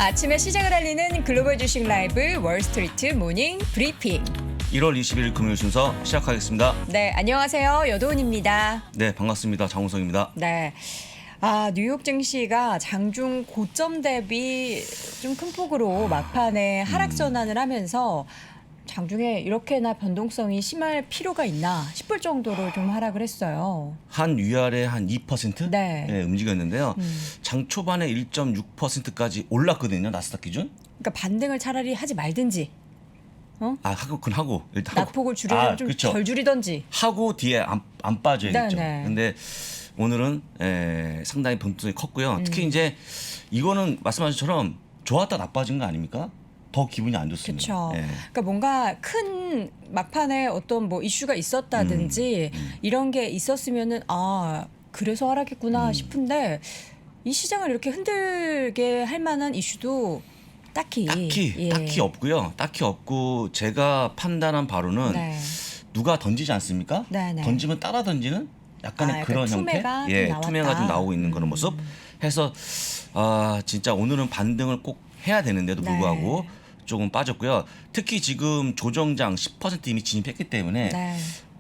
아침에 시작을 알리는 글로벌 주식 라이브 월스트리트 모닝 브리핑. 1월 20일 금요일 순서 시작하겠습니다. 네, 안녕하세요. 여도은입니다. 네, 반갑습니다. 장우성입니다. 네. 뉴욕 증시가 장중 고점 대비 좀 큰 폭으로 막판에 하락 전환을 하면서 장중에 이렇게나 변동성이 심할 필요가 있나 싶을 정도로 좀 하락을 했어요. 한 위아래 한 2% 네. 움직였는데요. 장 초반에 1.6%까지 올랐거든요. 나스닥 기준. 그러니까 반등을 차라리 하지 말든지 그건 하고 일단 낙폭을 줄이려면 좀 그렇죠. 덜 줄이던지. 하고 뒤에 안 빠져야겠죠. 네네. 근데 오늘은 상당히 변동성이 컸고요. 특히 이제 이거는 말씀하신 것처럼 좋았다 나빠진 거 아닙니까? 더 기분이 안 좋습니다. 그렇죠. 그러니까 뭔가 큰 막판에 어떤 뭐 이슈가 있었다든지 이런 게 있었으면은 그래서 하락했구나 싶은데 이 시장을 이렇게 흔들게 할 만한 이슈도 딱히 없고요. 딱히 없고 제가 판단한 바로는 네. 누가 던지지 않습니까? 네네. 던지면 따라 던지는 약간의 약간 그런 투매가 형태, 좀 나왔다. 투매가 좀 나오고 있는 그런 모습. 해서 진짜 오늘은 반등을 꼭 해야 되는데도 불구하고 조금 빠졌고요. 특히 지금 조정장 10% 이미 진입했기 때문에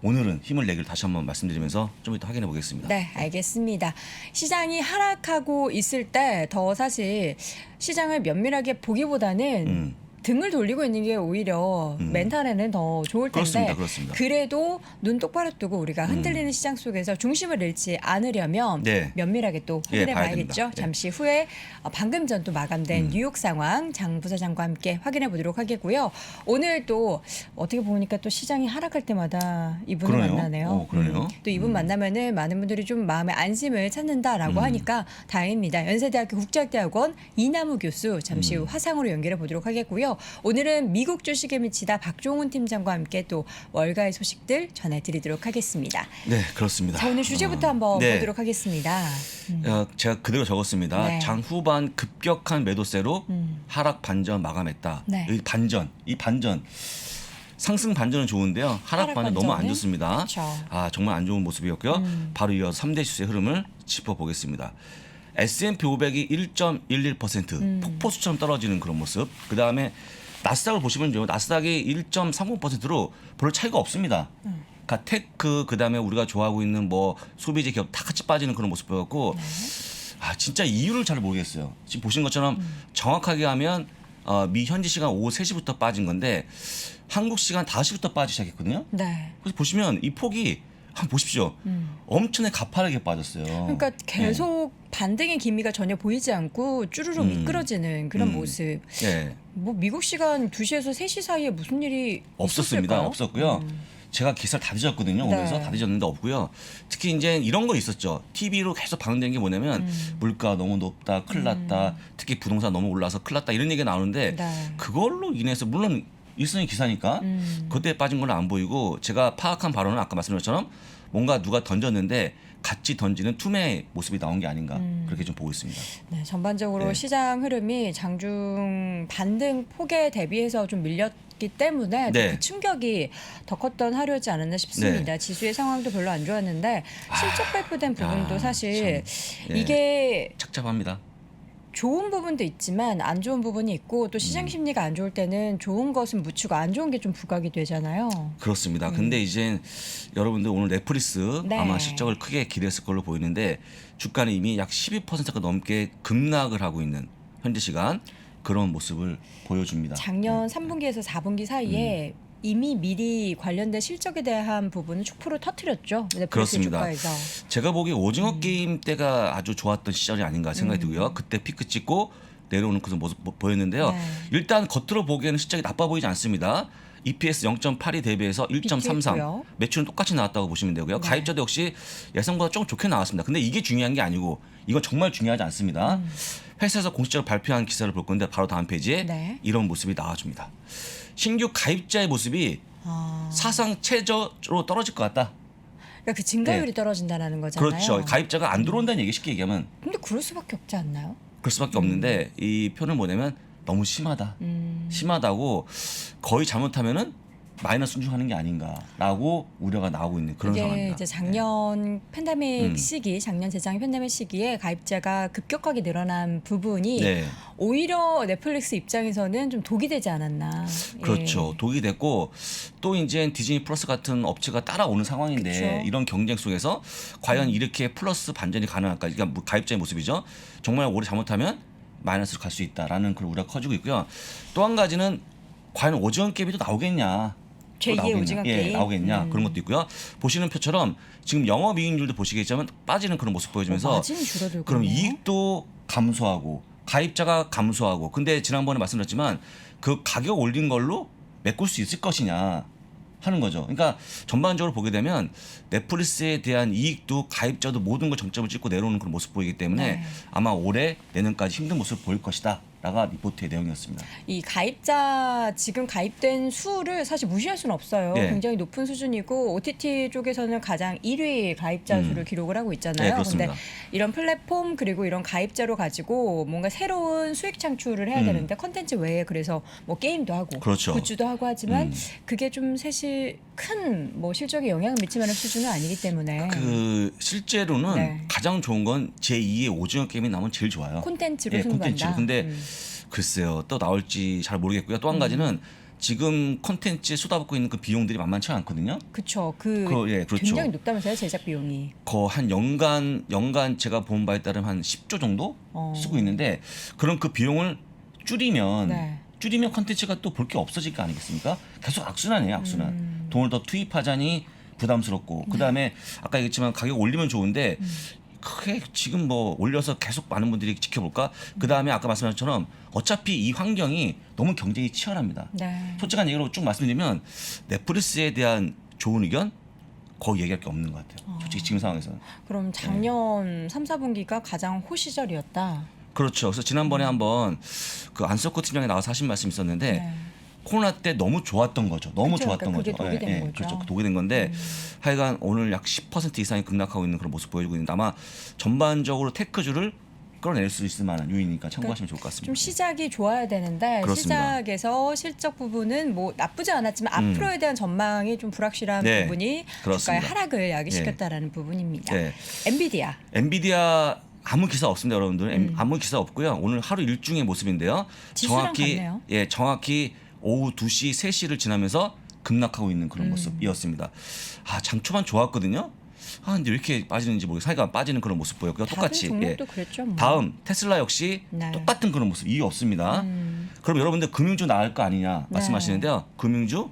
오늘은 힘을 내기를 다시 한번 말씀드리면서 좀 이따 확인해 보겠습니다. 네, 알겠습니다. 시장이 하락하고 있을 때 더 사실 시장을 면밀하게 보기보다는 등을 돌리고 있는 게 오히려 멘탈에는 더 좋을 텐데 그렇습니다. 그래도 눈 똑바로 뜨고 우리가 흔들리는 시장 속에서 중심을 잃지 않으려면 면밀하게 또 확인해 봐야겠죠. 잠시 후에 방금 전 또 마감된 뉴욕 상황 장 부사장과 함께 확인해 보도록 하겠고요. 오늘 또 어떻게 보니까 또 시장이 하락할 때마다 이분을 만나네요. 그러네요. 또 이분 만나면은 많은 분들이 좀 마음의 안심을 찾는다라고 하니까 다행입니다. 연세대학교 국제학대학원 이남우 교수 잠시 후 화상으로 연결해 보도록 하겠고요. 오늘은 미국 주식에 미치다 박종훈 팀장과 함께 또 월가의 소식들 전해드리도록 하겠습니다. 네, 그렇습니다. 자, 오늘 주제부터 한번 보도록 하겠습니다. 제가 그대로 적었습니다. 장 후반 급격한 매도세로 하락 반전 마감했다. 이 반전. 상승 반전은 좋은데요. 하락 반전 너무 안 좋습니다. 그렇죠. 정말 안 좋은 모습이었고요. 바로 이어서 3대 지수의 흐름을 짚어보겠습니다. S&P 500이 1.11% 폭포수처럼 떨어지는 그런 모습. 그다음에 나스닥을 보시면요. 나스닥이 1.30%로 별로 차이가 없습니다. 그러니까 테크 그다음에 우리가 좋아하고 있는 뭐 소비재 기업 다 같이 빠지는 그런 모습 보였고 진짜 이유를 잘 모르겠어요. 지금 보신 것처럼 정확하게 하면 미 현지 시간 오후 3시부터 빠진 건데 한국 시간 5시부터 빠지기 시작했거든요. 그래서 보시면 이 폭이 한번 보십시오. 엄청나게 가파르게 빠졌어요. 그러니까 계속 반등의 기미가 전혀 보이지 않고 쭈루룩 미끄러지는 그런 모습. 뭐 미국 시간 2시에서 3시 사이에 무슨 일이 없었습니다. 있었을까요? 없었고요. 제가 기사를 다 뒤졌거든요. 오면서 다 뒤졌는데 없고요. 특히 이제 이런 거 있었죠. TV로 계속 방영된 게 뭐냐면 물가 너무 높다, 큰일 났다. 특히 부동산 너무 올라서 큰일 났다 이런 얘기가 나오는데 그걸로 인해서 물론 일선의 기사니까 그때 빠진 건 안 보이고 제가 파악한 바로는 아까 말씀드린 것처럼 뭔가 누가 던졌는데 같이 던지는 투매 모습이 나온 게 아닌가 그렇게 좀 보고 있습니다. 네, 전반적으로 시장 흐름이 장중 반등 폭에 대비해서 좀 밀렸기 때문에 그 충격이 더 컸던 하루였지 않았나 싶습니다. 지수의 상황도 별로 안 좋았는데 실적 발표된 부분도 사실 이게 착잡합니다. 좋은 부분도 있지만 안 좋은 부분이 있고 또 시장 심리가 안 좋을 때는 좋은 것은 묻히고 안 좋은 게 좀 부각이 되잖아요. 그렇습니다. 근데 이제 여러분들 오늘 넷플릭스 아마 실적을 크게 기대했을 걸로 보이는데 주가는 이미 약 12%가 넘게 급락을 하고 있는 현재 시간 그런 모습을 보여줍니다. 작년 3분기에서 4분기 사이에 이미 미리 관련된 실적에 대한 부분은 축포로 터뜨렸죠. 그렇습니다. 주가에서. 제가 보기에 오징어 게임 때가 아주 좋았던 시절이 아닌가 생각이 들고요. 그때 피크 찍고 내려오는 그런 모습 보였는데요. 일단 겉으로 보기에는 실적이 나빠 보이지 않습니다. EPS 0.82 대비해서 1.33 매출은 똑같이 나왔다고 보시면 되고요. 가입자도 역시 예상보다 조금 좋게 나왔습니다. 근데 이게 중요한 게 아니고 이건 정말 중요하지 않습니다. 회사에서 공식적으로 발표한 기사를 볼 건데 바로 다음 페이지에 이런 모습이 나와줍니다. 신규 가입자의 모습이 사상 최저로 떨어질 것 같다. 그러니까 그 증가율이 떨어진다는 거잖아요. 그렇죠. 가입자가 안 들어온다는 얘기 쉽게 얘기하면. 근데 그럴 수밖에 없지 않나요? 그럴 수밖에 없는데 이 표는 뭐냐면 너무 심하다. 심하다고 거의 잘못하면은 마이너스 순증하는 게 아닌가라고 우려가 나오고 있는 그런 이게 상황입니다. 이제 작년 팬데믹 시기, 작년 재작년 팬데믹 시기에 가입자가 급격하게 늘어난 부분이 네. 오히려 넷플릭스 입장에서는 좀 독이 되지 않았나. 그렇죠. 독이 됐고 또 이제 디즈니 플러스 같은 업체가 따라오는 상황인데 그쵸. 이런 경쟁 속에서 과연 이렇게 플러스 반전이 가능할까? 그러니까 가입자의 모습이죠. 정말 올해 잘못하면 마이너스로 갈 수 있다라는 그런 우려가 커지고 있고요. 또 한 가지는 과연 오징어 게임이 또 나오겠냐? 또 제2의 오징어 게임. 나오겠냐? 그런 것도 있고요. 보시는 표처럼 지금 영업이익률도 보시겠지만 빠지는 그런 모습 보여주면서 마진이 줄어들고 그럼 있네요. 이익도 감소하고 가입자가 감소하고 근데 지난번에 말씀드렸지만 그 가격 올린 걸로 메꿀 수 있을 것이냐 하는 거죠. 그러니까 전반적으로 보게 되면 넷플릭스에 대한 이익도 가입자도 모든 걸 정점을 찍고 내려오는 그런 모습 보이기 때문에 네. 아마 올해 내년까지 힘든 모습을 보일 것이다. 라가 리포트의 내용이었습니다. 이 가입자 지금 가입된 수를 사실 무시할 수는 없어요. 네. 굉장히 높은 수준이고 OTT 쪽에서는 가장 1위 가입자 수를 기록을 하고 있잖아요. 네, 그렇습니다. 근데 이런 플랫폼 그리고 이런 가입자로 가지고 뭔가 새로운 수익 창출을 해야 되는데 컨텐츠 외에 그래서 뭐 게임도 하고 그렇죠. 굿즈도 하고 하지만 그게 좀 사실 큰 뭐 실적에 영향을 미칠 만한 수준은 아니기 때문에 그 실제로는 네. 가장 좋은 건 제2의 오징어 게임이 나오면 제일 좋아요. 콘텐츠로 예, 승부한다. 콘텐츠로. 근데 글쎄요. 또 나올지 잘 모르겠고요. 또 한 가지는 지금 콘텐츠에 쏟아붓고 있는 그 비용들이 만만치 않거든요. 그렇죠. 예, 그렇죠. 굉장히 높다면서요 제작 비용이. 한 연간 제가 본 바에 따르면 한 10조 정도 쓰고 있는데 그런 그 비용을 줄이면 네. 컨텐츠가 또 볼 게 없어질 거 아니겠습니까? 계속 악순환이에요, 악순환. 돈을 더 투입하자니 부담스럽고 그다음에 아까 얘기했지만 가격 올리면 좋은데 크게 지금 뭐 올려서 계속 많은 분들이 지켜볼까? 그다음에 아까 말씀하신 것처럼 어차피 이 환경이 너무 경쟁이 치열합니다. 네. 솔직한 얘기로 쭉 말씀드리면 넷플릭스에 대한 좋은 의견 거의 얘기할 게 없는 것 같아요. 솔직히 지금 상황에서는. 그럼 작년 3, 4분기가 가장 호시절이었다. 그렇죠. 그래서 지난번에 한번 그 안석호 팀장이 나와서 하신 말씀이 있었는데 네. 코로나 때 너무 좋았던 거죠. 너무 그쵸, 좋았던 그러니까 거죠. 그게 독이 된 거죠. 그렇죠. 독이 된 건데 하여간 오늘 약 10% 이상이 급락하고 있는 그런 모습 보여주고 있는데 아마 전반적으로 테크주를 끌어낼 수 있을 만한 요인이니까 참고하시면 좋을 것 같습니다. 좀 시작이 좋아야 되는데 그렇습니다. 시작에서 실적 부분은 뭐 나쁘지 않았지만 앞으로에 대한 전망이 좀 불확실한 네, 부분이 그렇습니다. 주가의 하락을 야기시켰다라는 부분입니다. 네. 엔비디아 아무 기사 없습니다, 여러분들. 아무 기사 없고요. 오늘 하루 일중의 모습인데요. 지수랑 같네요. 정확히 오후 2시, 3시를 지나면서 급락하고 있는 그런 모습이었습니다. 장 초반 좋았거든요. 근데 왜 이렇게 빠지는지 모르겠어요. 사이가 빠지는 그런 모습 보였고요. 똑같이. 다른 종목도 그랬죠. 뭐. 다음 테슬라 역시 네. 똑같은 그런 모습 이유 없습니다. 그럼 여러분들 금융주 나을 거 아니냐 말씀하시는데요. 금융주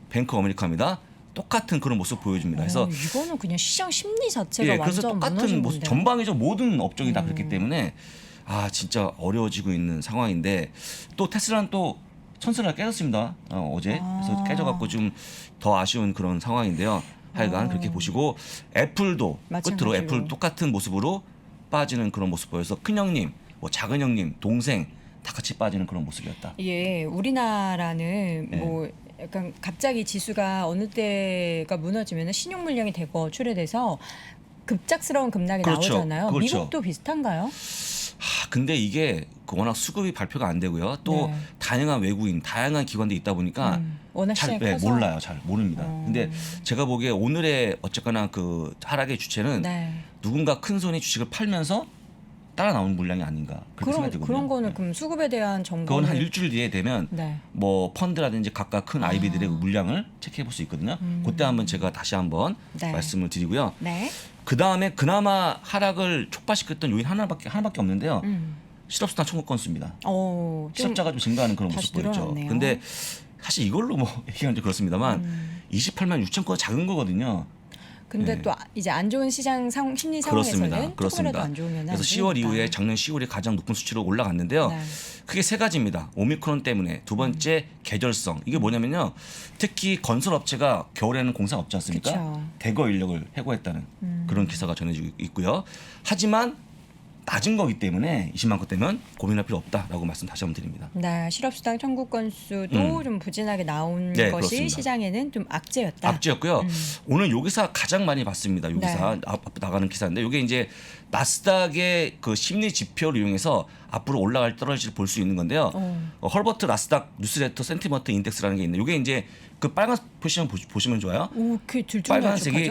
뱅크 어메리카입니다. 똑같은 그런 모습 보여줍니다. 그래서 이거는 그냥 시장 심리 자체가 그래서 완전 똑같은 무너진 모습 건데요. 전방위적 모든 업종이 다 그렇기 때문에 진짜 어려워지고 있는 상황인데 또 테슬라는 또 천선을 깨졌습니다. 어제 그래서 깨져갖고 좀 더 아쉬운 그런 상황인데요. 하여간 그렇게 보시고 애플도 마찬가지로. 끝으로 애플 똑같은 모습으로 빠지는 그런 모습 보여서 큰 형님, 뭐 작은 형님, 동생 다 같이 빠지는 그런 모습이었다. 예, 우리나라는 네. 뭐 약간 갑자기 지수가 어느 때가 무너지면 신용 물량이 대거 출해돼서 급작스러운 급락이 그렇죠. 나오잖아요. 그렇죠. 미국도 비슷한가요? 근데 이게 워낙 수급이 발표가 안 되고요. 또 네. 다양한 외국인, 다양한 기관들이 있다 보니까 워낙 잘 시장이 커서. 몰라요. 잘 모릅니다. 근데 제가 보기에 오늘의 어쨌거나 그 하락의 주체는 네. 누군가 큰 손이 주식을 팔면서 따라 나온 물량이 아닌가 그렇게 생각이 들거든요. 그런 거는 그럼 수급에 대한 그건 정보는 한 일주일 뒤에 되면 네. 뭐 펀드라든지 각각 큰 IB들의 물량을 체크해 볼 수 있거든요. 그때 한번 제가 다시 한번 네. 말씀을 드리고요. 네. 그 다음에 그나마 하락을 촉발시켰던 요인 하나밖에 없는데요. 실업수당 청구 건수입니다. 좀 실업자가 좀 증가하는 그런 다시 모습 보였죠. 늘어났네요. 근데 사실 이걸로 뭐 얘기하면 좀 그렇습니다만 28만 6천 건 작은 거거든요. 근데 또 이제 안 좋은 시장 심리 상황에서는 조금이라도 안 좋으면 그래서 10월 이후에 작년 10월이 가장 높은 수치로 올라갔는데요. 네. 크게 세 가지입니다. 오미크론 때문에 두 번째 계절성. 이게 뭐냐면요. 특히 건설 업체가 겨울에는 공사 없지 않습니까? 그쵸. 대거 인력을 해고했다는 그런 기사가 전해지고 있고요. 하지만 낮은 거기 때문에 20만 건대면 고민할 필요 없다라고 말씀 다시 한번 드립니다. 네, 실업수당 청구 건수도 좀 부진하게 나온 것이 그렇습니다. 시장에는 좀 악재였다. 악재였고요. 오늘 요 기사 가장 많이 봤습니다. 요 기사 앞에 나가는 기사인데 이게 이제 나스닥의 그 심리 지표를 이용해서 앞으로 올라갈 떨어질지 볼 수 있는 건데요. 헐버트 나스닥 뉴스레터 센티먼트 인덱스라는 게 있는데 이게 이제 그 빨간 표시만 보시면 좋아요. 오, 그 빨간색이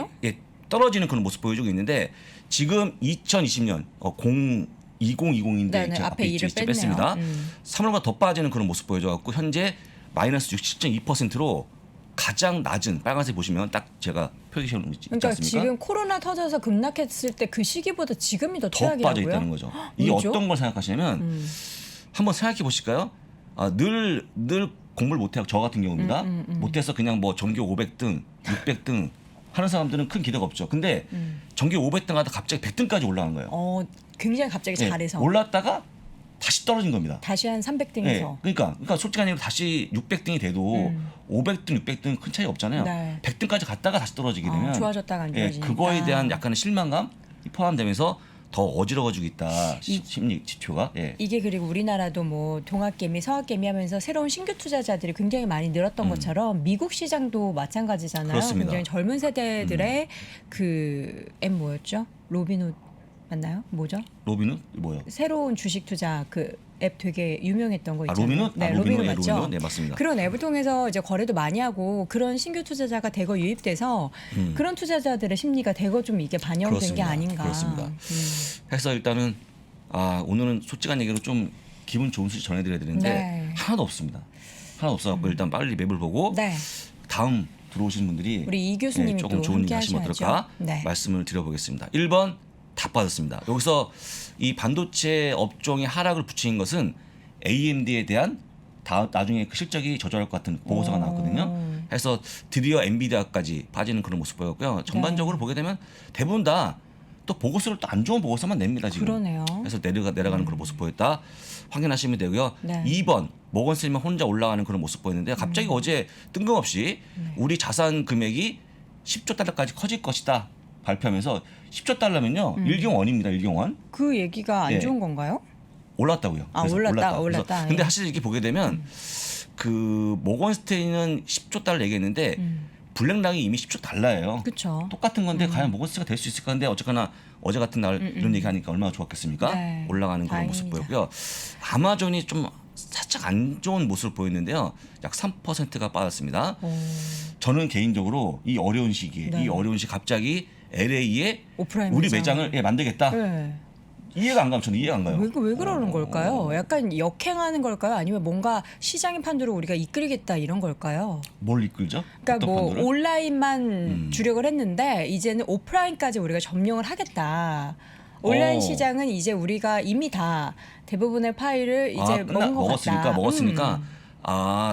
떨어지는 그런 모습 보여주고 있는데 지금 2020년 2020인데 네네, 제가 앞에 이를 뺐습니다. 3월보다 더 빠지는 그런 모습 보여줘갖고 현재 마이너스 67.2%로 가장 낮은 빨간색 보시면 딱 제가 표시해 놓은 있지 그러니까 않습니까? 지금 코로나 터져서 급락했을 때 그 시기보다 지금이 더 더 최악이라고요? 빠져 있다는 거죠. 이게 왜죠? 어떤 걸 생각하시냐면 한번 생각해 보실까요? 늘 공부를 못해요. 저 같은 경우입니다. 못해서 그냥 뭐 전교 500등, 600등 하는 사람들은 큰 기대가 없죠. 근데 전교 500등 하다 갑자기 100등까지 올라간 거예요. 굉장히 갑자기 잘해서 올랐다가 다시 떨어진 겁니다. 다시 한 300등에서 네, 그러니까 솔직히 아니고 다시 600등이 돼도 500등, 600등 큰 차이 없잖아요. 네. 100등까지 갔다가 다시 떨어지게 되면 좋아졌다가 안 좋아지니까 그거에 대한 약간의 실망감 포함되면서 더 어지러워지고 있다. 심리 지표가. 이게 그리고 우리나라도 뭐 동학개미, 서학개미 하면서 새로운 신규 투자자들이 굉장히 많이 늘었던 것처럼 미국 시장도 마찬가지잖아요. 그렇습니다. 굉장히 젊은 세대들의 그 앱 뭐였죠? 로빈훗 맞나요? 뭐죠? 로빈은 뭐요? 새로운 주식 투자 그 앱 되게 유명했던 거 있잖아요. 로빈훗? 네, 로빈훗 맞죠? 로빈훗? 네, 맞습니다. 그런 앱을 통해서 이제 거래도 많이 하고 그런 신규 투자자가 대거 유입돼서 그런 투자자들의 심리가 대거 좀 이게 반영된 게 그렇습니다. 아닌가. 그렇습니다. 해서 일단은 오늘은 솔직한 얘기로 좀 기분 좋은 소식 전해드려야 되는데 하나도 없습니다. 하나도 없어갖고 일단 빨리 맵을 보고 다음 들어오시는 분들이 우리 이 교수님이 조금 또 좋은 얘기 함께 하시면 어떨까 말씀을 드려보겠습니다. 1번 다 빠졌습니다. 여기서 이 반도체 업종의 하락을 부추긴 것은 AMD에 대한 나중에 그 실적이 저조할 것 같은 보고서가 나왔거든요. 해서 드디어 엔비디아까지 빠지는 그런 모습 보였고요. 전반적으로 보게 되면 대부분 다 또 보고서를 또 안 좋은 보고서만 냅니다 지금. 그러네요. 그래서 내려가는 그런 모습 보였다. 확인하시면 되고요. 2번 모건스탠리 올라가는 그런 모습 보였는데 갑자기 어제 뜬금없이 우리 자산 금액이 10조 달러까지 커질 것이다 발표하면서 10조 달러면요 1경원입니다. 1경원. 그 얘기가 안 좋은 건가요? 올랐다고요. 올랐다. 근데 사실 이렇게 보게 되면 그 모건스테인은 10조 달러 얘기했는데 블랙락이 이미 10조 달러예요. 그렇죠. 똑같은 건데 과연 모건스테인가 될 수 있을까? 근데 어쨌거나 어제 같은 날 이런 얘기하니까 얼마나 좋았겠습니까? 올라가는 그런 모습 보였고요. 아마존이 좀 살짝 안 좋은 모습을 보였는데요. 약 3%가 빠졌습니다. 저는 개인적으로 이 어려운 시기에 갑자기 LA에 우리 매장을 만들겠다. 이해가 안 가요. 저는 이해가 안 가요. 왜 그러는 걸까요? 약간 역행하는 걸까요? 아니면 뭔가 시장의 판도를 우리가 이끌겠다 이런 걸까요? 뭘 이끌죠? 그러니까 뭐 판도를? 온라인만 주력을 했는데 이제는 오프라인까지 우리가 점령을 하겠다. 온라인 시장은 이제 우리가 이미 다 대부분의 파일을 이제 먹었으니까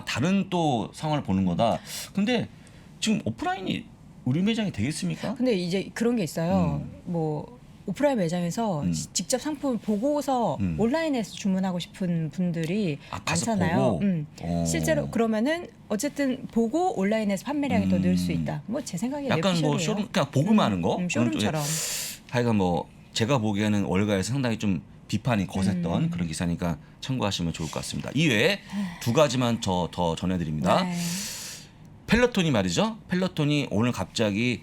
다른 또 상황을 보는 거다. 근데 지금 오프라인이 우리 매장이 되겠습니까? 근데 이제 그런 게 있어요. 뭐 오프라인 매장에서 직접 상품을 보고서 온라인에서 주문하고 싶은 분들이 많잖아요. 실제로 그러면은 어쨌든 보고 온라인에서 판매량이 더 늘 수 있다. 뭐 제 생각에 약간 뭐 쇼룸 그냥 보고만 하는 거. 쇼룸처럼. 하여간 뭐 제가 보기에는 월가에서 상당히 좀 비판이 거셌던 그런 기사니까 참고하시면 좋을 것 같습니다. 이외에 두 가지만 더 전해드립니다. 펠로톤이 말이죠. 펠로톤이 오늘 갑자기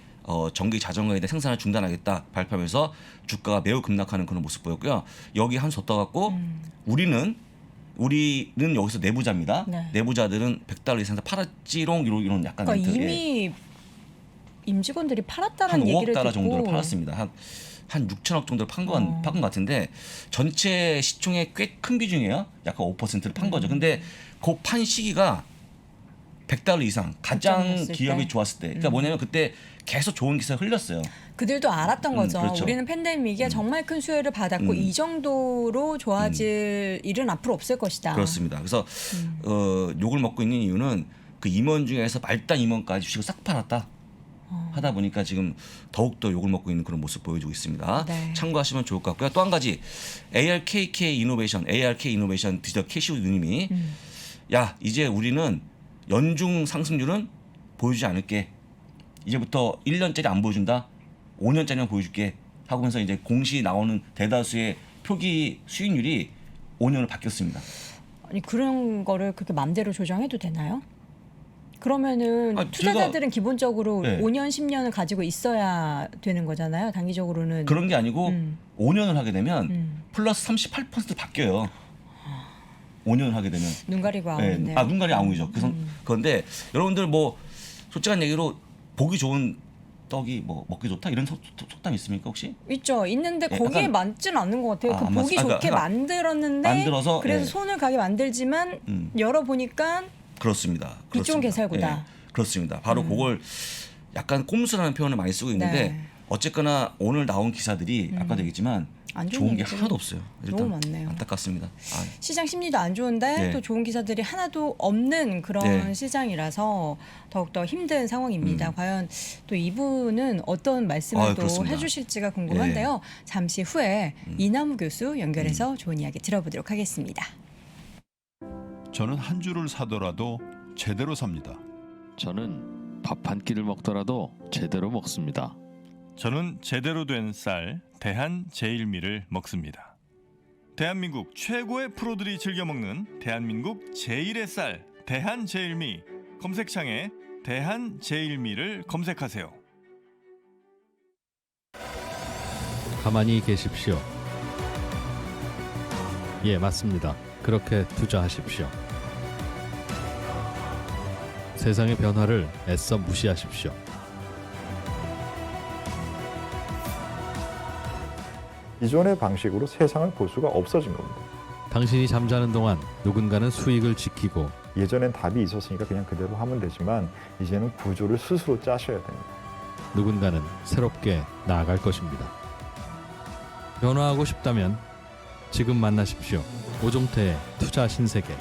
전기 자전거에 대한 생산을 중단하겠다 발표하면서 주가가 매우 급락하는 그런 모습 보였고요. 여기 한 수 더 갖고 우리는 여기서 내부자입니다. 내부자들은 100달러 이상 팔았지롱 이런 약간 그러니까 이미 임직원들이 팔았다는 얘기를 듣고 한 5억 달러 정도로 팔았습니다. 한 6천억 정도를 판 것 같은데 전체 시총의 꽤 큰 비중이에요. 약간 5%를 판 거죠. 근데 그 판 시기가 100달러 이상 가장 기업이 좋았을 때. 그러니까 뭐냐면 그때 계속 좋은 기사가 흘렸어요. 그들도 알았던 거죠. 그렇죠. 우리는 팬데믹에 정말 큰 수혜를 받았고 이 정도로 좋아질 일은 앞으로 없을 것이다. 그렇습니다. 그래서 욕을 먹고 있는 이유는 그 임원 중에서 말단 임원까지 주식을 싹 팔았다. 하다 보니까 지금 더욱더 욕을 먹고 있는 그런 모습 보여주고 있습니다. 참고하시면 좋을 것 같고요. 또 한 가지 ARK 이노베이션 디지털 캐시우 누님이 야 이제 우리는 연중 상승률은 보여주지 않을게. 이제부터 1년짜리 안 보여준다. 5년짜리만 보여줄게. 하면서 이제 공시 나오는 대다수의 표기 수익률이 5년을 바뀌었습니다. 아니 그런 거를 그렇게 마음대로 조정해도 되나요? 그러면은 투자자들은 기본적으로 네. 5년, 10년을 가지고 있어야 되는 거잖아요. 단기적으로는. 그런 게 아니고 5년을 하게 되면 플러스 38% 바뀌어요. 5년을 하게 되면. 눈 가리고 아웅이네요. 네. 눈 가리 아웅이죠. 그런데 여러분들 뭐 솔직한 얘기로 보기 좋은 떡이 뭐 먹기 좋다 이런 속담 있습니까 혹시? 있죠. 있는데 네, 거기에 약간- 맞지는 않는 것 같아요. 그 보기 그러니까 좋게 만들었는데 만들어서, 그래서 예. 손을 가게 만들지만 열어보니까 그렇습니다. 빚좋은 개살구다. 예, 그렇습니다. 바로 그걸 약간 꼼수라는 표현을 많이 쓰고 있는데 네. 어쨌거나 오늘 나온 기사들이 아까도 얘기했지만 안 좋은 좋은 게 얘기죠. 하나도 없어요. 일단 너무 많네요. 안타깝습니다. 시장 심리도 안 좋은데 네. 또 좋은 기사들이 하나도 없는 그런 네. 시장이라서 더욱더 힘든 상황입니다. 과연 또 이분은 어떤 말씀을 또 그렇습니다. 해주실지가 궁금한데요. 잠시 후에 이남우 교수 연결해서 좋은 이야기 들어보도록 하겠습니다. 저는 한 주를 사더라도 제대로 삽니다. 저는 밥 한 끼를 먹더라도 제대로 먹습니다. 저는 제대로 된 쌀 대한제일미를 먹습니다. 대한민국 최고의 프로들이 즐겨 먹는 대한민국 제일의 쌀 대한제일미. 검색창에 대한제일미를 검색하세요. 가만히 계십시오. 예, 맞습니다. 그렇게 투자하십시오. 세상의 변화를 애써 무시하십시오. 기존의 방식으로 세상을 볼 수가 없어진 겁니다. 당신이 잠자는 동안 누군가는 수익을 지키고 예전엔 답이 있었으니까 그냥 그대로 하면 되지만 이제는 구조를 스스로 짜셔야 됩니다. 누군가는 새롭게 나아갈 것입니다. 변화하고 싶다면 지금 만나십시오. 오종태의 투자 신세계.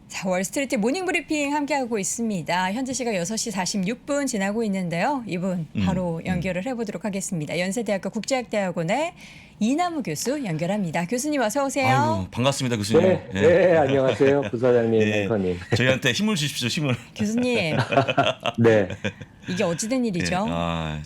자, 월스트리트 모닝 브리핑 함께하고 있습니다. 현재 시각 6시 46분 지나고 있는데요. 이분 바로 연결을 해보도록 하겠습니다. 연세대학교 국제학대학원의 이남우 교수 연결합니다. 교수님 어서 오세요. 아이고, 반갑습니다 교수님. 네, 네, 안녕하세요. 부사장님, 네. 앵커님. 저희한테 힘을 주십시오. 힘을. 교수님, 네. 이게 어찌된 일이죠?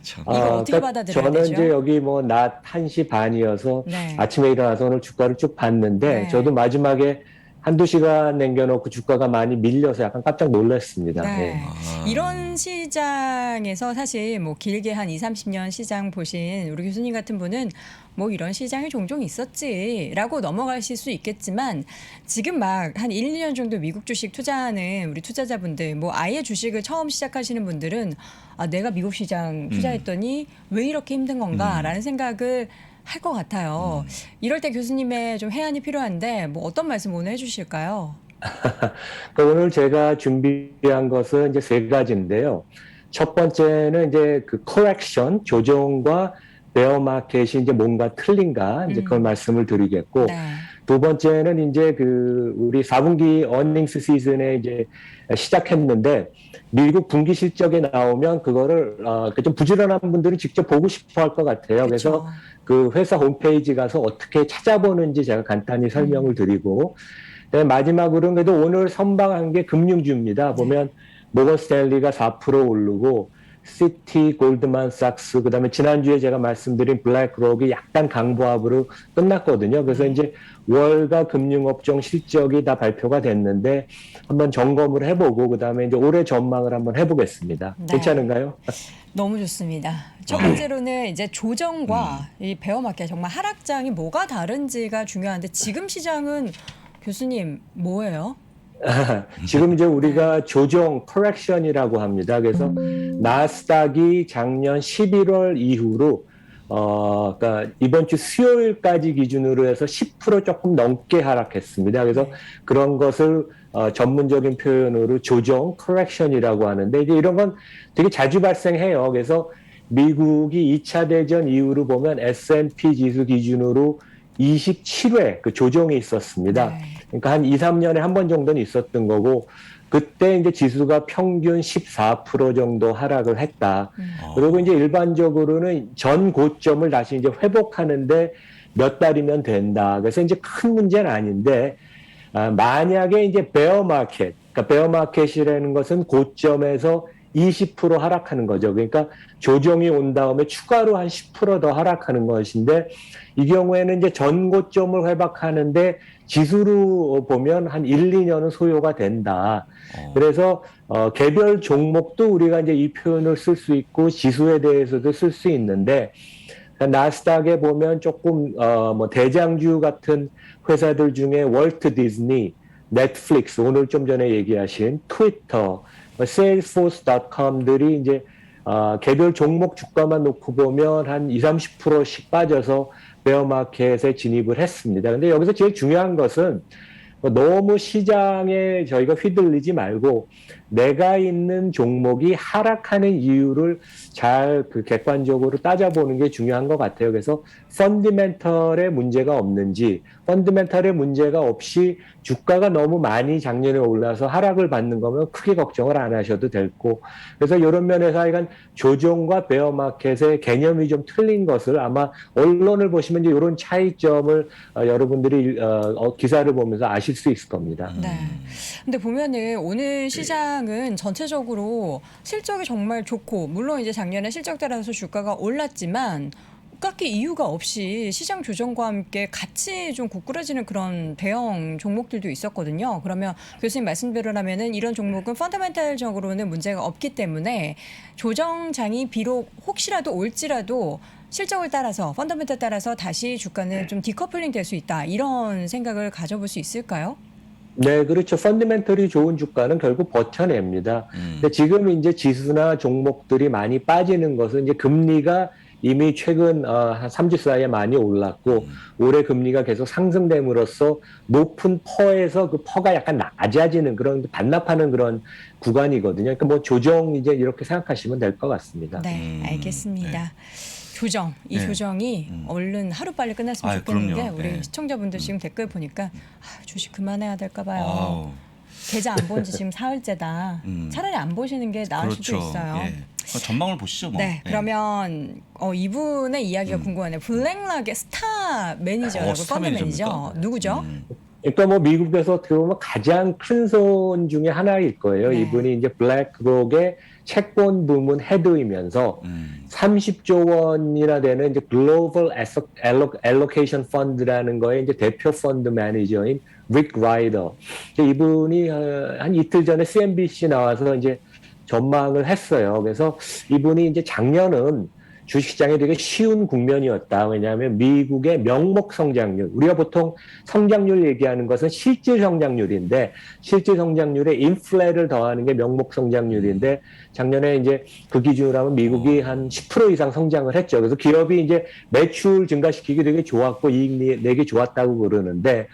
참. 이거 어떻게 받아들여야 저는 되죠? 이제 여기 뭐 낮 1시 반이어서 네. 아침에 일어나서 오늘 주가를 쭉 봤는데 네. 저도 마지막에 한두 시간 남겨놓고 주가가 많이 밀려서 약간 깜짝 놀랐습니다. 네. 네. 이런 시장에서 사실 뭐 길게 한 20, 30년 시장 보신 우리 교수님 같은 분은 뭐 이런 시장이 종종 있었지라고 넘어가실 수 있겠지만 지금 막 한 1, 2년 정도 미국 주식 투자하는 우리 투자자분들 뭐 아예 주식을 처음 시작하시는 분들은 아, 내가 미국 시장 투자했더니 왜 이렇게 힘든 건가라는 생각을 할 것 같아요. 이럴 때 교수님의 좀 해안이 필요한데 뭐 어떤 말씀 오늘 해주실까요? 그러니까 오늘 제가 준비한 것은 이제 세 가지인데요. 첫 번째는 이제 그 correction, 조정과 베어 마켓이 이제 뭔가 틀린가 이제 그런 말씀을 드리겠고, 네. 두 번째는 이제 그 우리 4분기 어닝스 시즌에 이제 시작했는데 미국 분기 실적에 나오면 그거를 좀 부지런한 분들은 직접 보고 싶어 할 것 같아요. 그래서 그렇죠. 그 회사 홈페이지 가서 어떻게 찾아보는지 제가 간단히 설명을 드리고, 마지막으로는 그래도 오늘 선방한 게 금융주입니다. 보면 모건 스탠리가 4% 오르고 시티, 골드만삭스, 그다음에 지난주에 제가 말씀드린 블랙록이 약간 강보합으로 끝났거든요. 그래서 이제 월가 금융업종 실적이 다 발표가 됐는데 한번 점검을 해보고 그다음에 이제 올해 전망을 한번 해보겠습니다. 네. 괜찮은가요? 너무 좋습니다. 첫 번째로는 이제 조정과 이 베어마켓 정말 하락장이 뭐가 다른지가 중요한데 지금 시장은 교수님 뭐예요? 지금 이제 우리가 조정 correction이라고 합니다. 그래서 나스닥이 작년 11월 이후로 그러니까 이번 주 수요일까지 기준으로 해서 10% 조금 넘게 하락했습니다. 그래서 그런 것을 전문적인 표현으로 조정 correction이라고 하는데 이제 이런 건 되게 자주 발생해요. 그래서 미국이 2차 대전 이후로 보면 S&P 지수 기준으로 27회 그 조정이 있었습니다. 네. 그러니까 한 2, 3년에 한 번 정도는 있었던 거고 그때 이제 지수가 평균 14% 정도 하락을 했다. 그리고 이제 일반적으로는 전 고점을 다시 이제 회복하는데 몇 달이면 된다. 그래서 이제 큰 문제는 아닌데 만약에 이제 베어 마켓, 그러니까 베어 마켓이라는 것은 고점에서 20% 하락하는 거죠. 그러니까 조정이 온 다음에 추가로 한 10% 더 하락하는 것인데 이 경우에는 이제 전 고점을 회복하는데 지수로 보면 한 1, 2년은 소요가 된다. 그래서 개별 종목도 우리가 이제 이 표현을 쓸 수 있고 지수에 대해서도 쓸 수 있는데 나스닥에 보면 조금 뭐 대장주 같은 회사들 중에 월트 디즈니, 넷플릭스, 오늘 좀 전에 얘기하신 트위터, salesforce.com들이 이제 개별 종목 주가만 놓고 보면 한 20, 30%씩 빠져서 베어마켓에 진입을 했습니다. 근데 여기서 제일 중요한 것은 너무 시장에 저희가 휘둘리지 말고 내가 있는 종목이 하락하는 이유를 잘 객관적으로 따져보는 게 중요한 것 같아요. 그래서 펀더멘털에 문제가 없는지, 펀더멘털에 문제가 없이 주가가 너무 많이 작년에 올라서 하락을 받는 거면 크게 걱정을 안 하셔도 되고, 그래서 이런 면에서 하여간 조정과 베어마켓의 개념이 좀 틀린 것을 아마 언론을 보시면 이제 이런 차이점을 여러분들이 기사를 보면서 아실 수 있을 겁니다. 네. 근데 보면은 오늘 시장은 전체적으로 실적이 정말 좋고, 물론 이제 작년에 실적 따라서 주가가 올랐지만 딱히 이유가 없이 시장 조정과 함께 같이 좀 고꾸라지는 그런 대형 종목들도 있었거든요. 그러면 교수님 말씀대로라면은 이런 종목은 펀더멘탈적으로는 문제가 없기 때문에 조정장이 비록 혹시라도 올지라도 실적을 따라서 펀더멘탈 따라서 다시 주가는 좀 디커플링 될 수 있다, 이런 생각을 가져볼 수 있을까요? 네, 그렇죠. 펀더멘털이 좋은 주가는 결국 버텨냅니다. 근데 지금 이제 지수나 종목들이 많이 빠지는 것은 이제 금리가 이미 최근 한 3주 사이에 많이 올랐고 올해 금리가 계속 상승됨으로써 높은 퍼에서 그 퍼가 약간 낮아지는 그런 반납하는 그런 구간이거든요. 그러니까 뭐 조정 이제 이렇게 생각하시면 될 것 같습니다. 네, 알겠습니다. 조정, 이 네. 조정이 얼른 하루빨리 끝났으면 좋겠는데 그럼요. 우리 네. 시청자분들 지금 댓글 보니까 주식 그만해야 될까 봐요. 아우. 계좌 안 본 지 지금 사흘째다. 차라리 안 보시는 게 나을 수도 그렇죠. 있어요. 예. 전망을 보시죠. 뭐. 네, 그러면 이분의 이야기가 궁금하네요. 블랙락의 스타 매니저라고, 스타 펀드 매니저. 매니저입니까? 누구죠? 그러니까 뭐 미국에서 어떻게 보면 가장 큰 손 중에 하나일 거예요. 네. 이분이 이제 블랙록의 채권 부문 헤드이면서 30조 원이나 되는 이제 글로벌 알로케이션 펀드라는 거에 이제 대표 펀드 매니저인 릭 라이더. 이분이 한 이틀 전에 CNBC 나와서 이제 전망을 했어요. 그래서 이분이 이제 작년은 주식시장이 되게 쉬운 국면이었다. 왜냐하면 미국의 명목 성장률, 우리가 보통 성장률 얘기하는 것은 실질 성장률인데 실질 성장률에 인플레를 더하는 게 명목 성장률인데 작년에 이제 그 기준으로 하면 미국이 한 10% 이상 성장을 했죠. 그래서 기업이 이제 매출 증가시키기 되게 좋았고 이익 내기 좋았다고 그러는데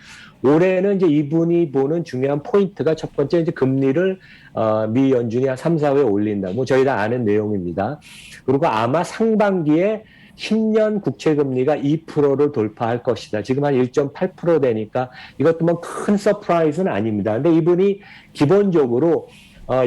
올해는 이제 이분이 보는 중요한 포인트가 첫 번째 이제 금리를 미 연준이 한 3, 4회 올린다. 뭐 저희 다 아는 내용입니다. 그리고 아마 상반기에 10년 국채 금리가 2%를 돌파할 것이다. 지금 한 1.8% 되니까 이것도 뭐 큰 서프라이즈는 아닙니다. 근데 이분이 기본적으로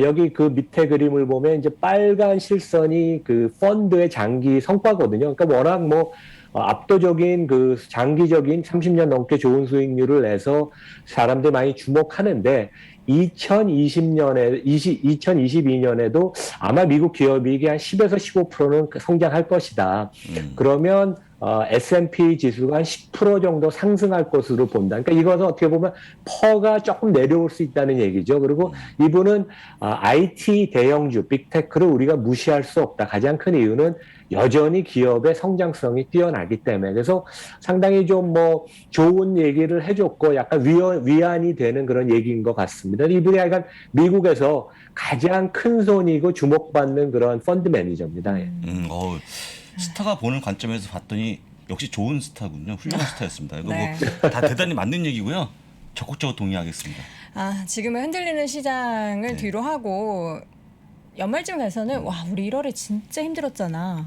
여기 그 밑에 그림을 보면 이제 빨간 실선이 그 펀드의 장기 성과거든요. 그러니까 워낙 뭐 압도적인 그 장기적인 30년 넘게 좋은 수익률을 내서 사람들이 많이 주목하는데 2022년에도 아마 미국 기업이익이 한 10에서 15%는 성장할 것이다. 그러면 S&P 지수가 한 10% 정도 상승할 것으로 본다. 그러니까 이것은 어떻게 보면 퍼가 조금 내려올 수 있다는 얘기죠. 그리고 이분은 IT 대형주, 빅테크를 우리가 무시할 수 없다. 가장 큰 이유는 여전히 기업의 성장성이 뛰어나기 때문에. 그래서 상당히 좀 뭐 좋은 얘기를 해줬고 약간 위안이 되는 그런 얘기인 것 같습니다. 이분이 약간 미국에서 가장 큰 손이고 주목받는 그런 펀드 매니저입니다. 스타가 보는 관점에서 봤더니 역시 좋은 스타군요. 훌륭한 스타였습니다. 이거 네. 뭐 다 대단히 맞는 얘기고요. 적극적으로 동의하겠습니다. 지금은 흔들리는 시장을 뒤로 하고 연말쯤 가서는 와, 우리 1월에 진짜 힘들었잖아.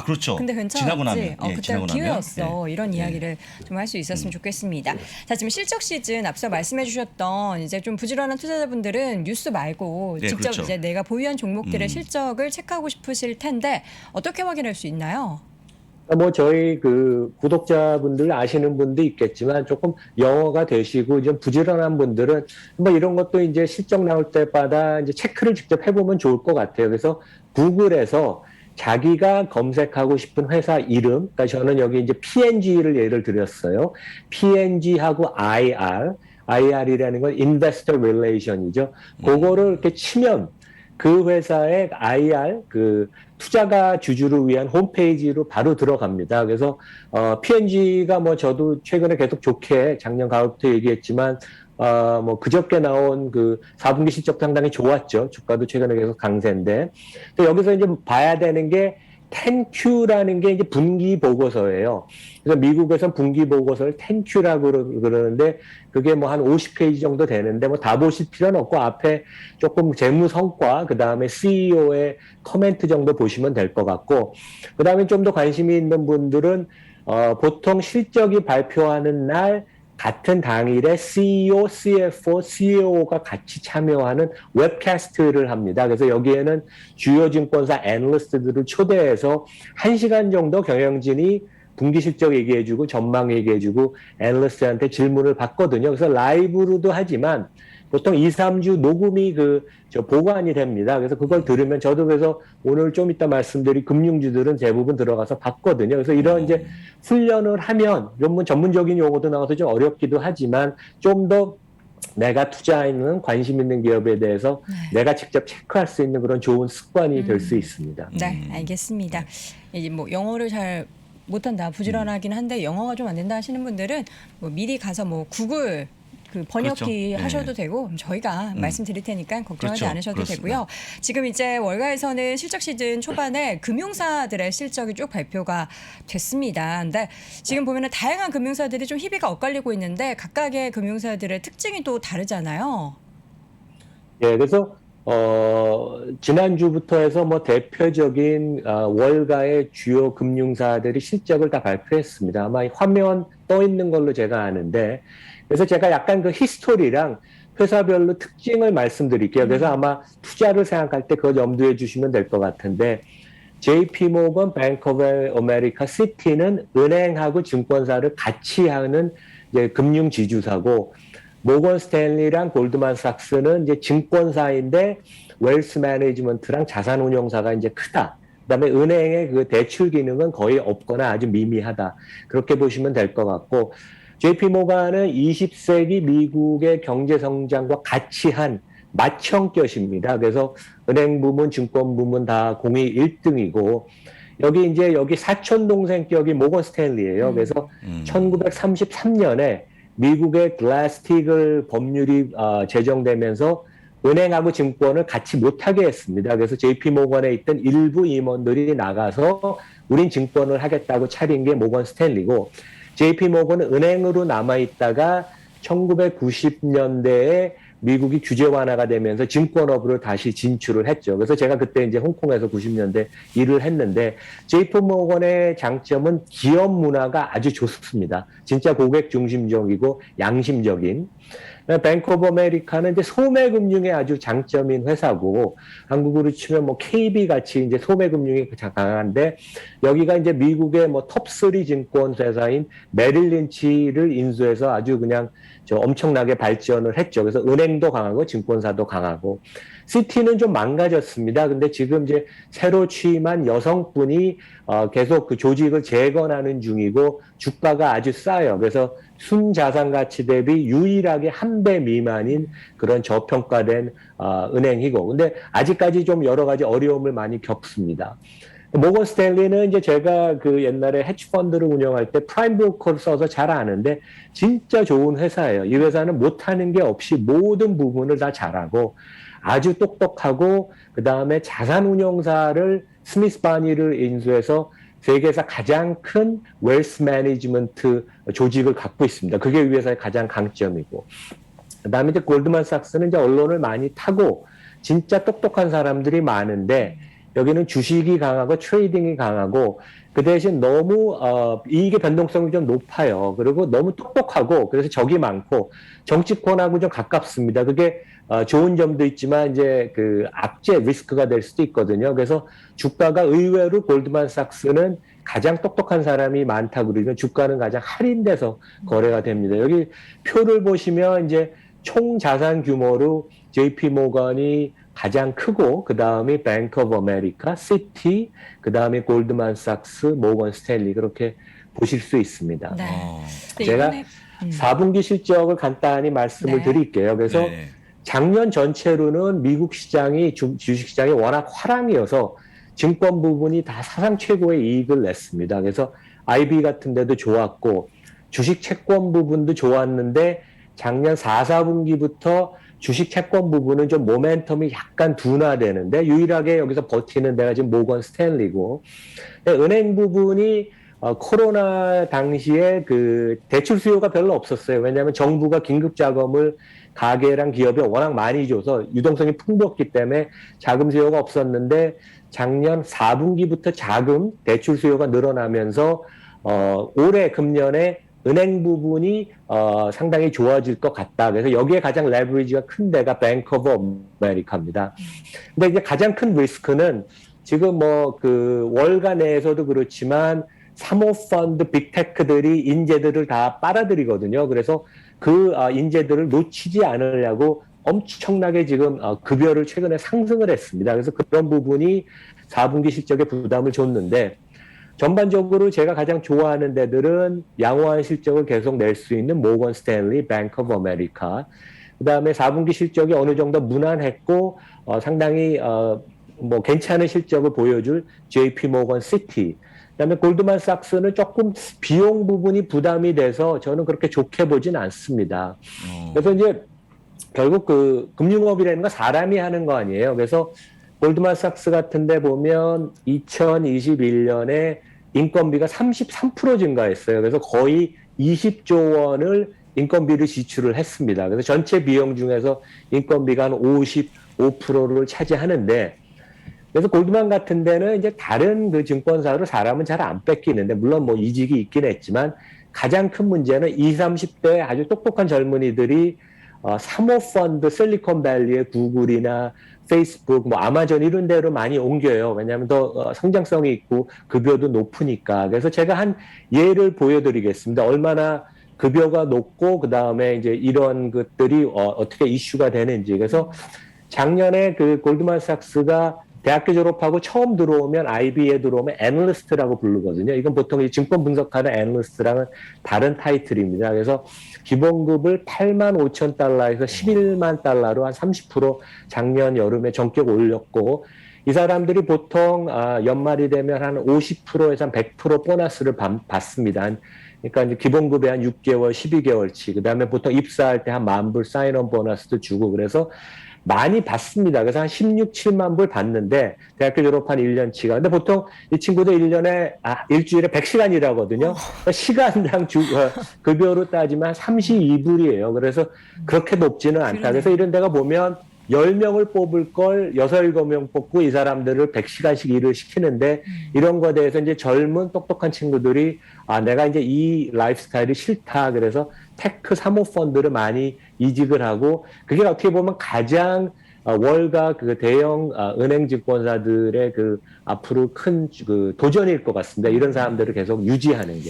그렇죠. 근데 괜찮았지. 지나고 나면. 그때 지나고 기회였어. 나면. 이런 이야기를 좀 할 수 있었으면 좋겠습니다. 자, 지금 실적 시즌 앞서 말씀해 주셨던 이제 좀 부지런한 투자자분들은 뉴스 말고 네, 직접 그렇죠. 이제 내가 보유한 종목들의 실적을 체크하고 싶으실 텐데 어떻게 확인할 수 있나요? 뭐 저희 그 구독자분들 아시는 분도 있겠지만 조금 영어가 되시고 좀 부지런한 분들은 뭐 이런 것도 이제 실적 나올 때마다 이제 체크를 직접 해보면 좋을 것 같아요. 그래서 구글에서 자기가 검색하고 싶은 회사 이름, 그러니까 저는 여기 이제 P&G를 예를 들었어요. P&G하고 IR이라는 건 Investor Relation이죠. 그거를 이렇게 치면 그 회사의 IR, 그 투자가 주주를 위한 홈페이지로 바로 들어갑니다. 그래서 P&G가 뭐 저도 최근에 계속 좋게 작년 가을부터 얘기했지만 뭐 그저께 나온 그 4분기 실적 상당히 좋았죠. 주가도 최근에 계속 강세인데. 또 여기서 이제 봐야 되는 게 10Q라는 게 이제 분기 보고서예요. 그래서 미국에서는 분기 보고서를 10Q라고 그러는데 그게 뭐 한 50페이지 정도 되는데 뭐 다 보실 필요는 없고 앞에 조금 재무 성과 그다음에 CEO의 코멘트 정도 보시면 될 것 같고 그다음에 좀 더 관심이 있는 분들은 보통 실적이 발표하는 날 같은 당일에 CEO, CFO, CEO가 같이 참여하는 웹캐스트를 합니다. 그래서 여기에는 주요 증권사 애널리스트들을 초대해서 1시간 정도 경영진이 분기 실적 얘기해주고 전망 얘기해주고 애널리스트한테 질문을 받거든요. 그래서 라이브로도 하지만 보통 2, 3주 녹음이 보관이 됩니다. 그래서 그걸 들으면 저도 그래서 오늘 좀 이따 말씀드릴 금융주들은 대부분 들어가서 봤거든요. 그래서 이런 이제 훈련을 하면 전문적인 용어도 나와서 좀 어렵기도 하지만 좀 더 내가 투자하는 관심 있는 기업에 대해서 내가 직접 체크할 수 있는 그런 좋은 습관이 될 수 있습니다. 네, 알겠습니다. 이제 뭐 영어를 잘 못한다, 부지런하긴 한데 영어가 좀 안 된다 하시는 분들은 뭐 미리 가서 뭐 구글 그 번역기 그렇죠. 하셔도 되고 저희가 말씀드릴 테니까 걱정하지 그렇죠. 않으셔도 그렇습니다. 되고요. 지금 이제 월가에서는 실적 시즌 초반에 금융사들의 실적이 쭉 발표가 됐습니다. 근데 지금 보면은 다양한 금융사들이 좀 희비가 엇갈리고 있는데 각각의 금융사들의 특징이 또 다르잖아요. 예, 그래서 지난주부터 해서 뭐 대표적인 월가의 주요 금융사들이 실적을 다 발표했습니다. 아마 화면 떠 있는 걸로 제가 아는데 그래서 제가 약간 그 히스토리랑 회사별로 특징을 말씀드릴게요. 그래서 아마 투자를 생각할 때 그거 염두에 주시면 될 것 같은데 JP모건, 뱅크 오브 아메리카, 시티는 은행하고 증권사를 같이 하는 이제 금융 지주사고 모건 스탠리랑 골드만삭스는 이제 증권사인데 웰스 매니지먼트랑 자산운용사가 이제 크다. 그다음에 은행의 그 대출 기능은 거의 없거나 아주 미미하다. 그렇게 보시면 될 것 같고 JP모건은 20세기 미국의 경제 성장과 같이 한 맏형격입니다. 그래서 은행 부문, 증권 부문 다 공이 1등이고 여기 사촌 동생격이 모건 스탠리예요. 그래서 1933년에 미국의 글라스-스티글 법률이 제정되면서 은행하고 증권을 같이 못하게 했습니다. 그래서 JP모건에 있던 일부 임원들이 나가서 우린 증권을 하겠다고 차린 게 모건 스탠리고 JP모건은 은행으로 남아있다가 1990년대에 미국이 규제 완화가 되면서 증권업으로 다시 진출을 했죠. 그래서 제가 그때 이제 홍콩에서 90년대 일을 했는데 JP모건의 장점은 기업 문화가 아주 좋습니다. 진짜 고객 중심적이고 양심적인. 뱅크 오브 아메리카는 이제 소매금융에 아주 장점인 회사고 한국으로 치면 뭐 KB 같이 이제 소매금융이 강한데 여기가 이제 미국의 뭐 톱3 증권회사인 메릴린치를 인수해서 아주 그냥 엄청나게 발전을 했죠. 그래서 은행도 강하고 증권사도 강하고 시티는 좀 망가졌습니다. 근데 지금 이제 새로 취임한 여성분이 계속 그 조직을 재건하는 중이고 주가가 아주 싸요. 그래서 순자산 가치 대비 유일하게 1배 미만인 그런 저평가된 은행이고 근데 아직까지 좀 여러 가지 어려움을 많이 겪습니다. 모건 스탠리는 이제 제가 그 옛날에 헤지펀드를 운영할 때 프라임 브로커를 써서 잘 아는데 진짜 좋은 회사예요. 이 회사는 못하는 게 없이 모든 부분을 다 잘하고 아주 똑똑하고 그다음에 자산운용사를 스미스 바니를 인수해서 세계에서 가장 큰 웰스 매니지먼트 조직을 갖고 있습니다. 그게 이 회사의 가장 강점이고 그다음에 이제 골드만삭스는 이제 언론을 많이 타고 진짜 똑똑한 사람들이 많은데 여기는 주식이 강하고 트레이딩이 강하고 그 대신 너무 이익의 변동성이 좀 높아요. 그리고 너무 똑똑하고 그래서 적이 많고 정치권하고 좀 가깝습니다. 그게 좋은 점도 있지만 이제 그 악재 리스크가 될 수도 있거든요. 그래서 주가가 의외로 골드만삭스는 가장 똑똑한 사람이 많다 그러면 주가는 가장 할인돼서 거래가 됩니다. 여기 표를 보시면 이제 총 자산 규모로 JP 모건이 가장 크고 그 다음에 뱅크 오브 아메리카, 시티, 그 다음에 골드만삭스, 모건 스탠리 그렇게 보실 수 있습니다. 네. 제가 이번에, 4분기 실적을 간단히 말씀을 네. 드릴게요. 그래서 네. 작년 전체로는 미국 시장이 주식시장이 워낙 화랑이어서 증권 부분이 다 사상 최고의 이익을 냈습니다. 그래서 IB 같은 데도 좋았고 주식 채권 부분도 좋았는데 작년 4, 4분기부터 주식 채권 부분은 좀 모멘텀이 약간 둔화되는데 유일하게 여기서 버티는 데가 지금 모건 스탠리고 은행 부분이 코로나 당시에 그 대출 수요가 별로 없었어요. 왜냐하면 정부가 긴급 자금을 가계랑 기업에 워낙 많이 줘서 유동성이 풍부했기 때문에 자금 수요가 없었는데 작년 4분기부터 자금 대출 수요가 늘어나면서 올해 금년에 은행 부분이 상당히 좋아질 것 같다. 그래서 여기에 가장 레버리지가 큰 데가 뱅크 오브 아메리카입니다. 근데 이제 가장 큰 리스크는 지금 뭐 그 월가 내에서도 그렇지만 사모펀드 빅테크들이 인재들을 다 빨아들이거든요. 그래서 그 인재들을 놓치지 않으려고 엄청나게 지금 급여를 최근에 상승을 했습니다. 그래서 그런 부분이 4분기 실적에 부담을 줬는데 전반적으로 제가 가장 좋아하는 데들은 양호한 실적을 계속 낼 수 있는 모건 스탠리, 뱅크 오브 아메리카. 그다음에 4분기 실적이 어느 정도 무난했고 상당히 뭐 괜찮은 실적을 보여줄 JP 모건 시티. 그다음에 골드만삭스는 조금 비용 부분이 부담이 돼서 저는 그렇게 좋게 보진 않습니다. 그래서 이제 결국 그 금융업이라는 건 사람이 하는 거 아니에요. 그래서 골드만삭스 같은 데 보면 2021년에 인건비가 33% 증가했어요. 그래서 거의 20조 원을 인건비를 지출을 했습니다. 그래서 전체 비용 중에서 인건비가 한 55%를 차지하는데 그래서 골드만 같은 데는 이제 다른 그 증권사로 사람은 잘 안 뺏기는데 물론 뭐 이직이 있긴 했지만 가장 큰 문제는 20, 30대 아주 똑똑한 젊은이들이 사모펀드 실리콘밸리의 구글이나 페이스북, 뭐 아마존 이런 데로 많이 옮겨요. 왜냐하면 더 성장성이 있고 급여도 높으니까. 그래서 제가 한 예를 보여드리겠습니다. 얼마나 급여가 높고 그 다음에 이제 이런 것들이 어떻게 이슈가 되는지. 그래서 작년에 그 골드만삭스가 대학교 졸업하고 처음 들어오면 IB에 들어오면 애널리스트라고 부르거든요. 이건 보통 이 증권 분석하는 애널리스트랑은 다른 타이틀입니다. 그래서 기본급을 8만 5천 달러에서 11만 달러로 한 30% 작년 여름에 전격 올렸고 이 사람들이 보통 연말이 되면 한 50%에서 한 100% 보너스를 받습니다. 그러니까 이제 기본급에 한 6개월, 12개월치. 그다음에 보통 입사할 때 한 10,000불 사인온 보너스도 주고 그래서 많이 받습니다. 그래서 한 16, 7만 불 받는데 대학교 졸업한 1년치가. 근데 보통 이 친구들 일주일에 100시간 일하거든요. 그러니까 시간당 급여로 따지면 32불이에요. 그래서 그렇게 높지는 않다. 그래서 이런 데가 보면 10명을 뽑을 걸 6, 7명 뽑고 이 사람들을 100시간씩 일을 시키는데 이런 거에 대해서 이제 젊은 똑똑한 친구들이 내가 이제 이 라이프 스타일이 싫다. 그래서 테크 사모펀드를 많이 이직을 하고 그게 어떻게 보면 가장 월가 그 대형 은행 증권사들의 그 앞으로 큰 그 도전일 것 같습니다. 이런 사람들을 계속 유지하는 게.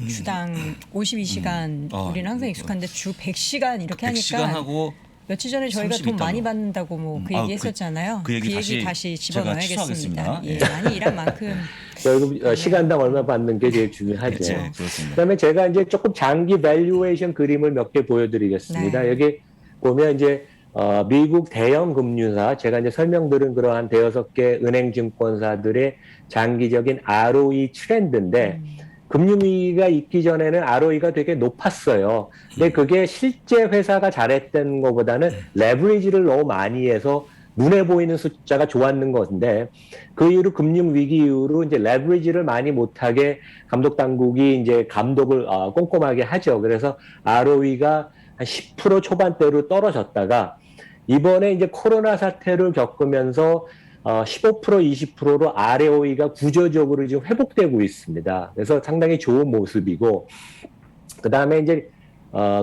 주당 52시간 우리는 항상 익숙한데 주 100시간 이렇게 100시간 하니까 하고 며칠 전에 저희가 돈 많이 받는다고 뭐 그 얘기 했었잖아요. 그 얘기 다시 집어넣어야겠습니다. 제가 예, 많이 일한 만큼 결국 시간당 얼마 받는 게 제일 중요하죠. 그렇습니다. 그다음에 제가 이제 조금 장기 밸류에이션 그림을 몇 개 보여드리겠습니다. 네. 여기 보면 이제 미국 대형 금융사 제가 이제 설명드린 그러한 대여섯 개 은행 증권사들의 장기적인 ROE 트렌드인데 금융위기가 있기 전에는 ROE가 되게 높았어요. 근데 그게 실제 회사가 잘했던 것보다는 레버리지를 너무 많이 해서 눈에 보이는 숫자가 좋았는 건데 그 이후로 금융위기 이후로 이제 레버리지를 많이 못하게 감독 당국이 이제 감독을 꼼꼼하게 하죠. 그래서 ROE가 한 10% 초반대로 떨어졌다가 이번에 이제 코로나 사태를 겪으면서 15% 20%로 ROE가 구조적으로 지금 회복되고 있습니다. 그래서 상당히 좋은 모습이고 그다음에 이제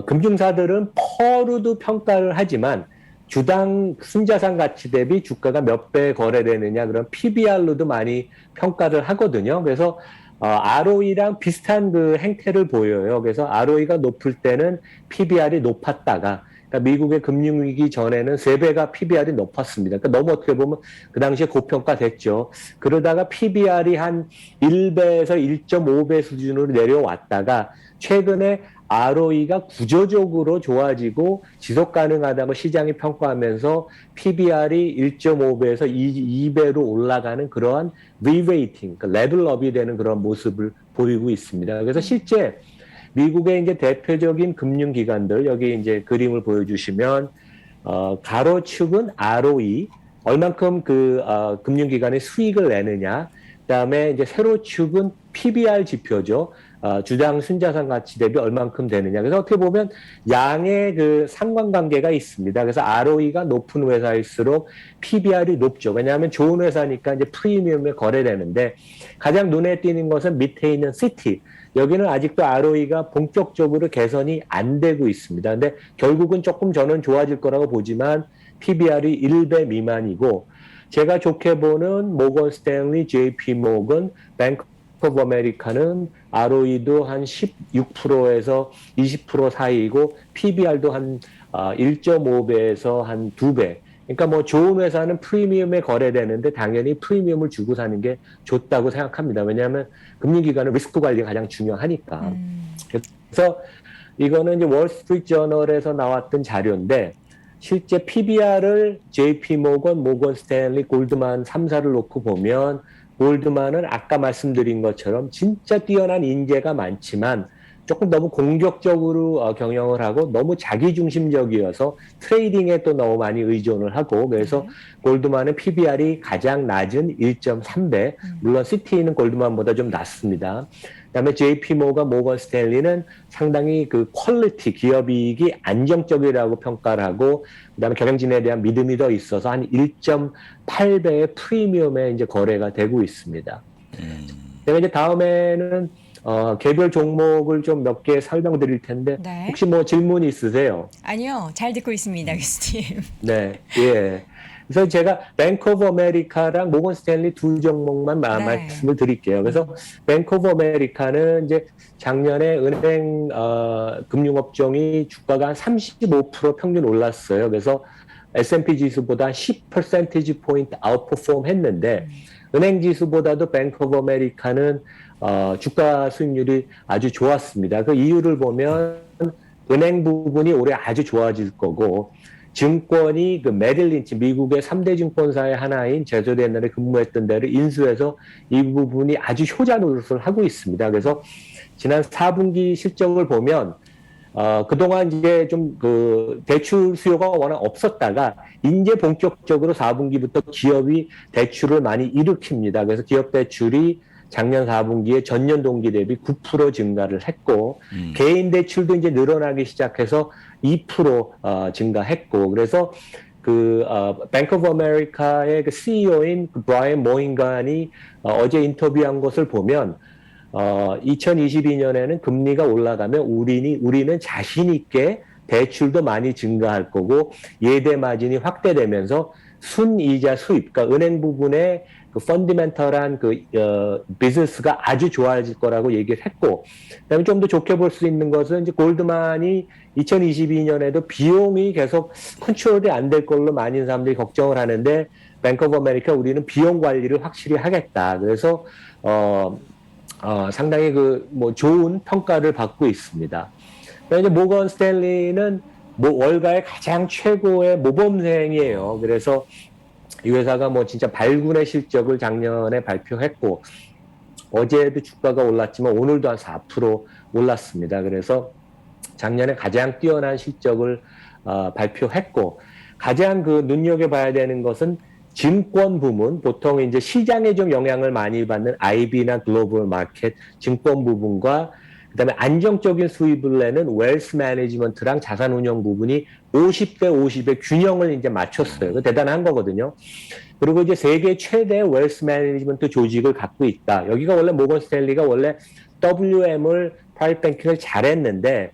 금융사들은 퍼로도 평가를 하지만 주당 순자산 가치 대비 주가가 몇 배 거래되느냐 그런 PBR로도 많이 평가를 하거든요. 그래서 ROE랑 비슷한 그 행태를 보여요. 그래서 ROE가 높을 때는 PBR이 높았다가, 그러니까 미국의 금융위기 전에는 3배가 PBR이 높았습니다. 그러니까 너무 어떻게 보면 그 당시에 고평가됐죠. 그러다가 PBR이 한 1배에서 1.5배 수준으로 내려왔다가 최근에 ROE가 구조적으로 좋아지고 지속 가능하다고 시장이 평가하면서 PBR이 1.5배에서 2배로 올라가는 그러한 re-rating, 그러니까 레벨업이 되는 그런 모습을 보이고 있습니다. 그래서 실제 미국의 이제 대표적인 금융기관들, 여기 이제 그림을 보여주시면, 가로축은 ROE, 얼만큼 금융기관이 수익을 내느냐, 그 다음에 이제 세로축은 PBR 지표죠. 주당 순자산 가치 대비 얼만큼 되느냐. 그래서 어떻게 보면 양의 그 상관관계가 있습니다. 그래서 ROE가 높은 회사일수록 PBR이 높죠. 왜냐하면 좋은 회사니까 이제 프리미엄에 거래되는데 가장 눈에 띄는 것은 밑에 있는 시티. 여기는 아직도 ROE가 본격적으로 개선이 안 되고 있습니다. 근데 결국은 조금 저는 좋아질 거라고 보지만 PBR이 1배 미만이고 제가 좋게 보는 모건 스탠리, JP 모건, 뱅크 오브 아메리카는 ROE도 한 16%에서 20% 사이이고 PBR도 한 1.5배에서 한 2배. 그러니까 뭐 좋은 회사는 프리미엄에 거래되는데 당연히 프리미엄을 주고 사는 게 좋다고 생각합니다. 왜냐하면 금융기관은 리스크 관리가 가장 중요하니까. 그래서 이거는 이제 월스트리트 저널에서 나왔던 자료인데 실제 PBR을 JP 모건, 모건 스탠리, 골드만 3사를 놓고 보면 골드만은 아까 말씀드린 것처럼 진짜 뛰어난 인재가 많지만 조금 너무 공격적으로 경영을 하고 너무 자기중심적이어서 트레이딩에 또 너무 많이 의존을 하고 그래서 골드만은 PBR이 가장 낮은 1.3배 물론 시티는 골드만보다 좀 낮습니다. 그다음에 JP 모건, 모건 스탠리는 상당히 그 퀄리티 기업이익이 안정적이라고 평가를 하고 그다음에 경영진에 대한 믿음이 더 있어서 한 1.8배의 프리미엄에 이제 거래가 되고 있습니다. 제가 이제 다음에는 개별 종목을 좀 몇 개 설명드릴 텐데 네. 혹시 뭐 질문 있으세요? 아니요, 잘 듣고 있습니다, 교수님. 네, 예. 그래서 제가 뱅크 오브 아메리카랑 모건 스탠리 두 종목만 네. 말씀을 드릴게요. 그래서 뱅크 오브 아메리카는 이제 작년에 은행 금융업종이 주가가 한 35% 평균 올랐어요. 그래서 S&P 지수보다 10% 포인트 아웃퍼폼 했는데 은행 지수보다도 뱅크 오브 아메리카는 주가 수익률이 아주 좋았습니다. 그 이유를 보면 은행 부분이 올해 아주 좋아질 거고 증권이 그 메릴 린치 미국의 3대 증권사의 하나인 제조대 옛날에 근무했던 데를 인수해서 이 부분이 아주 효자 노릇을 하고 있습니다. 그래서 지난 4분기 실적을 보면 그동안 이제 좀 그 대출 수요가 워낙 없었다가 이제 본격적으로 4분기부터 기업이 대출을 많이 일으킵니다. 그래서 기업 대출이 작년 4분기에 전년 동기 대비 9% 증가를 했고 개인 대출도 이제 늘어나기 시작해서 2% 증가했고 그래서 그 뱅크 오브 아메리카의 그 CEO인 그 브라이언 모인간이 어제 인터뷰한 것을 보면 2022년에는 금리가 올라가면 우리는 자신 있게 대출도 많이 증가할 거고 예대 마진이 확대되면서 순이자 수입, 그러니까 은행 부분의 그 펀디멘털한 그 비즈니스가 아주 좋아질 거라고 얘기를 했고, 그다음에 좀 더 좋게 볼 수 있는 것은 이제 골드만이 2022년에도 비용이 계속 컨트롤이 안 될 걸로 많은 사람들이 걱정을 하는데, 뱅크 오브 아메리카 우리는 비용 관리를 확실히 하겠다. 그래서 상당히 그 뭐 좋은 평가를 받고 있습니다. 이제 모건 스탠리는 월가의 가장 최고의 모범생이에요. 그래서 이 회사가 뭐 진짜 발군의 실적을 작년에 발표했고 어제도 주가가 올랐지만 오늘도 한 4% 올랐습니다. 그래서 작년에 가장 뛰어난 실적을 발표했고 가장 그 눈여겨봐야 되는 것은 증권 부문, 보통 이제 시장에 좀 영향을 많이 받는 IB나 글로벌 마켓 증권 부분과 그다음에 안정적인 수입을 내는 웰스 매니지먼트랑 자산운용 부분이 50대 50의 균형을 이제 맞췄어요. 그 대단한 거거든요. 그리고 이제 세계 최대 웰스 매니지먼트 조직을 갖고 있다. 여기가 원래 모건 스탠리가 원래 WM을 프라이빗 뱅킹을 잘했는데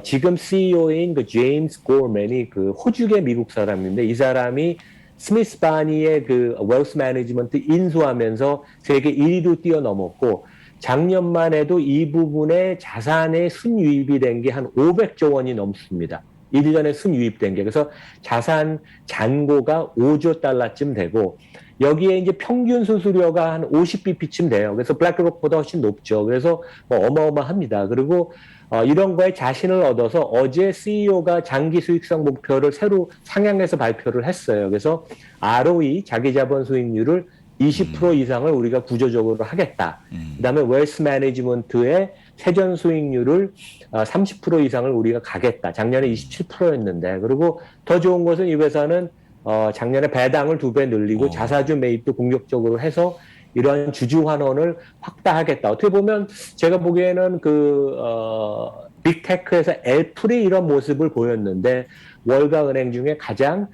지금 CEO인 그 제임스 고먼이 그 호주계 미국 사람인데 이 사람이 스미스 바니의 그 웰스 매니지먼트 인수하면서 세계 1위로 뛰어넘었고 작년만 해도 이 부분에 자산의 순유입이 된 게 한 500조 원이 넘습니다. 1년에 순유입된 게. 그래서 자산 잔고가 5조 달러쯤 되고 여기에 이제 평균 수수료가 한 50bp쯤 돼요. 그래서 블랙록보다 훨씬 높죠. 그래서 뭐 어마어마합니다. 그리고 이런 거에 자신을 얻어서 어제 CEO가 장기 수익성 목표를 새로 상향해서 발표를 했어요. 그래서 ROE, 자기 자본 수익률을 20% 이상을 우리가 구조적으로 하겠다. 그다음에 웰스 매니지먼트의 세전 수익률을 30% 이상을 우리가 가겠다. 작년에 27%였는데 그리고 더 좋은 것은 이 회사는 작년에 배당을 2배 늘리고 자사주 매입도 공격적으로 해서 이러한 주주 환원을 확대하겠다. 어떻게 보면 제가 보기에는 빅테크에서 애플이 이런 모습을 보였는데 월가 은행 중에 가장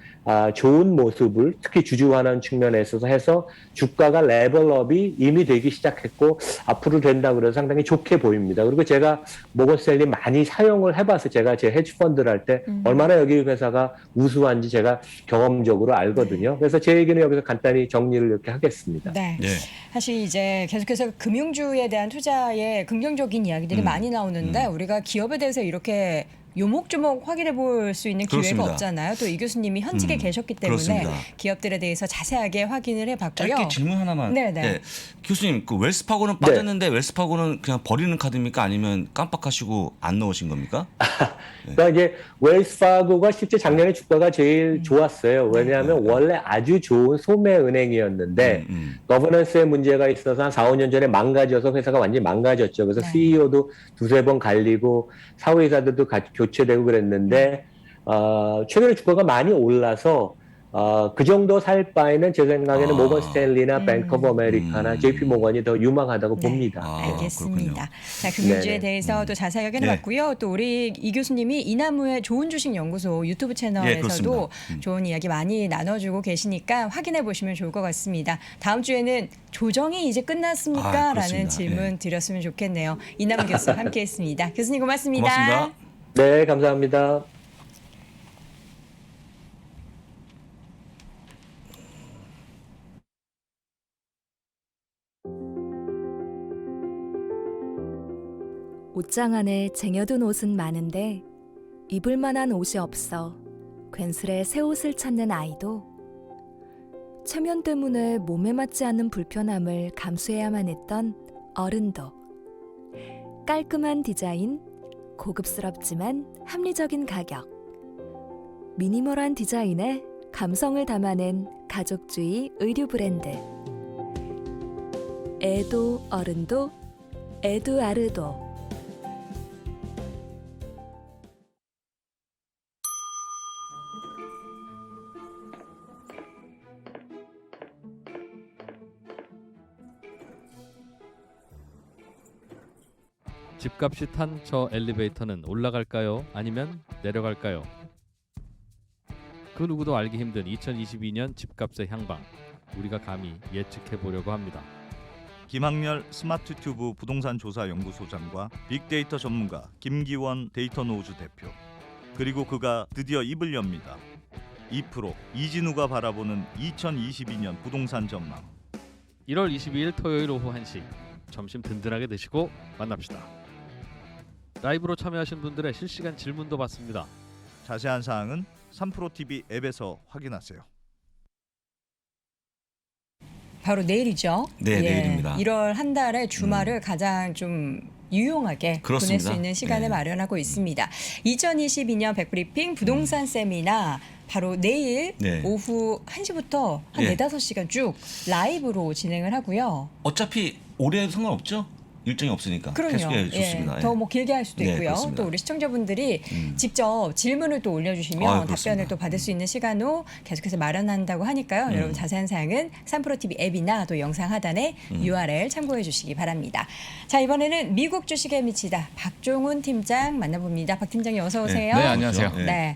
좋은 모습을 특히 주주 환원 측면에 있어서 해서 주가가 레벨업이 이미 되기 시작했고 앞으로 된다 그래서 상당히 좋게 보입니다. 그리고 제가 모건스탠리 많이 사용을 해봐서 제가 제 헤지펀드를 할 때 얼마나 여기 회사가 우수한지 제가 경험적으로 알거든요. 그래서 제 얘기는 여기서 간단히 정리를 이렇게 하겠습니다. 네. 네. 사실 이제 계속해서 금융주에 대한 투자에 긍정적인 이야기들이 많이 나오는데 우리가 기업에 대해서 이렇게 요목조목 확인해 볼 수 있는 기회가 그렇습니다. 없잖아요. 또 이 교수님이 현직에 계셨기 때문에 그렇습니다. 기업들에 대해서 자세하게 확인을 해봤고요. 짧게 질문 하나만. 네네. 네. 교수님, 그 웰스파고는 빠졌는데 웰스파고는 그냥 버리는 카드입니까? 아니면 깜빡하시고 안 넣으신 겁니까? 그러니까 이제 웰스파고가 실제 작년에 주가가 제일 좋았어요. 왜냐하면 원래 아주 좋은 소매 은행이었는데 거버넌스에 문제가 있어서 한 4, 5년 전에 망가져서 회사가 완전히 망가졌죠. 그래서 CEO도 두세 번 갈리고 사후이사들도 교체되고 그랬는데 최근에 주가가 많이 올라서 그 정도 살 바에는 제 생각에는 모건 스탠리나 뱅크 오브 아메리카나 JP 모건이 더 유망하다고 봅니다. 알겠습니다. 자, 금융주에 네네. 대해서 또 자세하게 확인해봤고요. 또 우리 이 교수님이 이나무의 좋은 주식 연구소 유튜브 채널에서도 좋은 이야기 많이 나눠주고 계시니까 확인해 보시면 좋을 것 같습니다. 다음 주에는 조정이 이제 끝났습니까? 라는 질문 드렸으면 좋겠네요. 이나무 교수 함께했습니다. 교수님 고맙습니다. 고맙습니다. 네, 감사합니다. 옷장 안에 쟁여둔 옷은 많은데 입을 만한 옷이 없어 괜스레 새 옷을 찾는 아이도 체면 때문에 몸에 맞지 않는 불편함을 감수해야만 했던 어른도 깔끔한 디자인, 고급스럽지만 합리적인 가격 미니멀한 디자인에 감성을 담아낸 가족주의 의류 브랜드 애도 어른도 에두아르도 집값이 탄 저 엘리베이터는 올라갈까요? 아니면 내려갈까요? 그 누구도 알기 힘든 2022년 집값의 향방, 우리가 감히 예측해 보려고 합니다. 김학렬 스마트튜브 부동산 조사 연구소장과 빅데이터 전문가 김기원 데이터노우즈 대표, 그리고 그가 드디어 입을 엽니다. 2% 이진우가 바라보는 2022년 부동산 전망. 1월 22일 토요일 오후 1시 점심 든든하게 드시고 만납시다. 라이브로 참여하신 분들의 실시간 질문도 받습니다. 자세한 사항은 3프로TV 앱에서 확인하세요. 바로 내일이죠. 네, 내일입니다. 1월 한 달의 주말을 가장 좀 유용하게 보낼 수 있는 시간을 마련하고 있습니다. 2022년 백브리핑 부동산 세미나 바로 내일 오후 1시부터 한 4-5시간 쭉 라이브로 진행을 하고요. 어차피 올해 상관없죠? 일정이 없으니까. 그럼요. 계속해 좋습니다. 더 뭐 길게 할 수도 있고요. 그렇습니다. 또 우리 시청자분들이 직접 질문을 또 올려주시면 답변을 또 받을 수 있는 시간도 계속해서 마련한다고 하니까요. 여러분 자세한 사항은 3프로TV 앱이나 또 영상 하단에 URL 참고해 주시기 바랍니다. 자, 이번에는 미국 주식에 미치다 박종훈 팀장 만나봅니다. 박 팀장님 어서 오세요. 네, 안녕하세요. 네.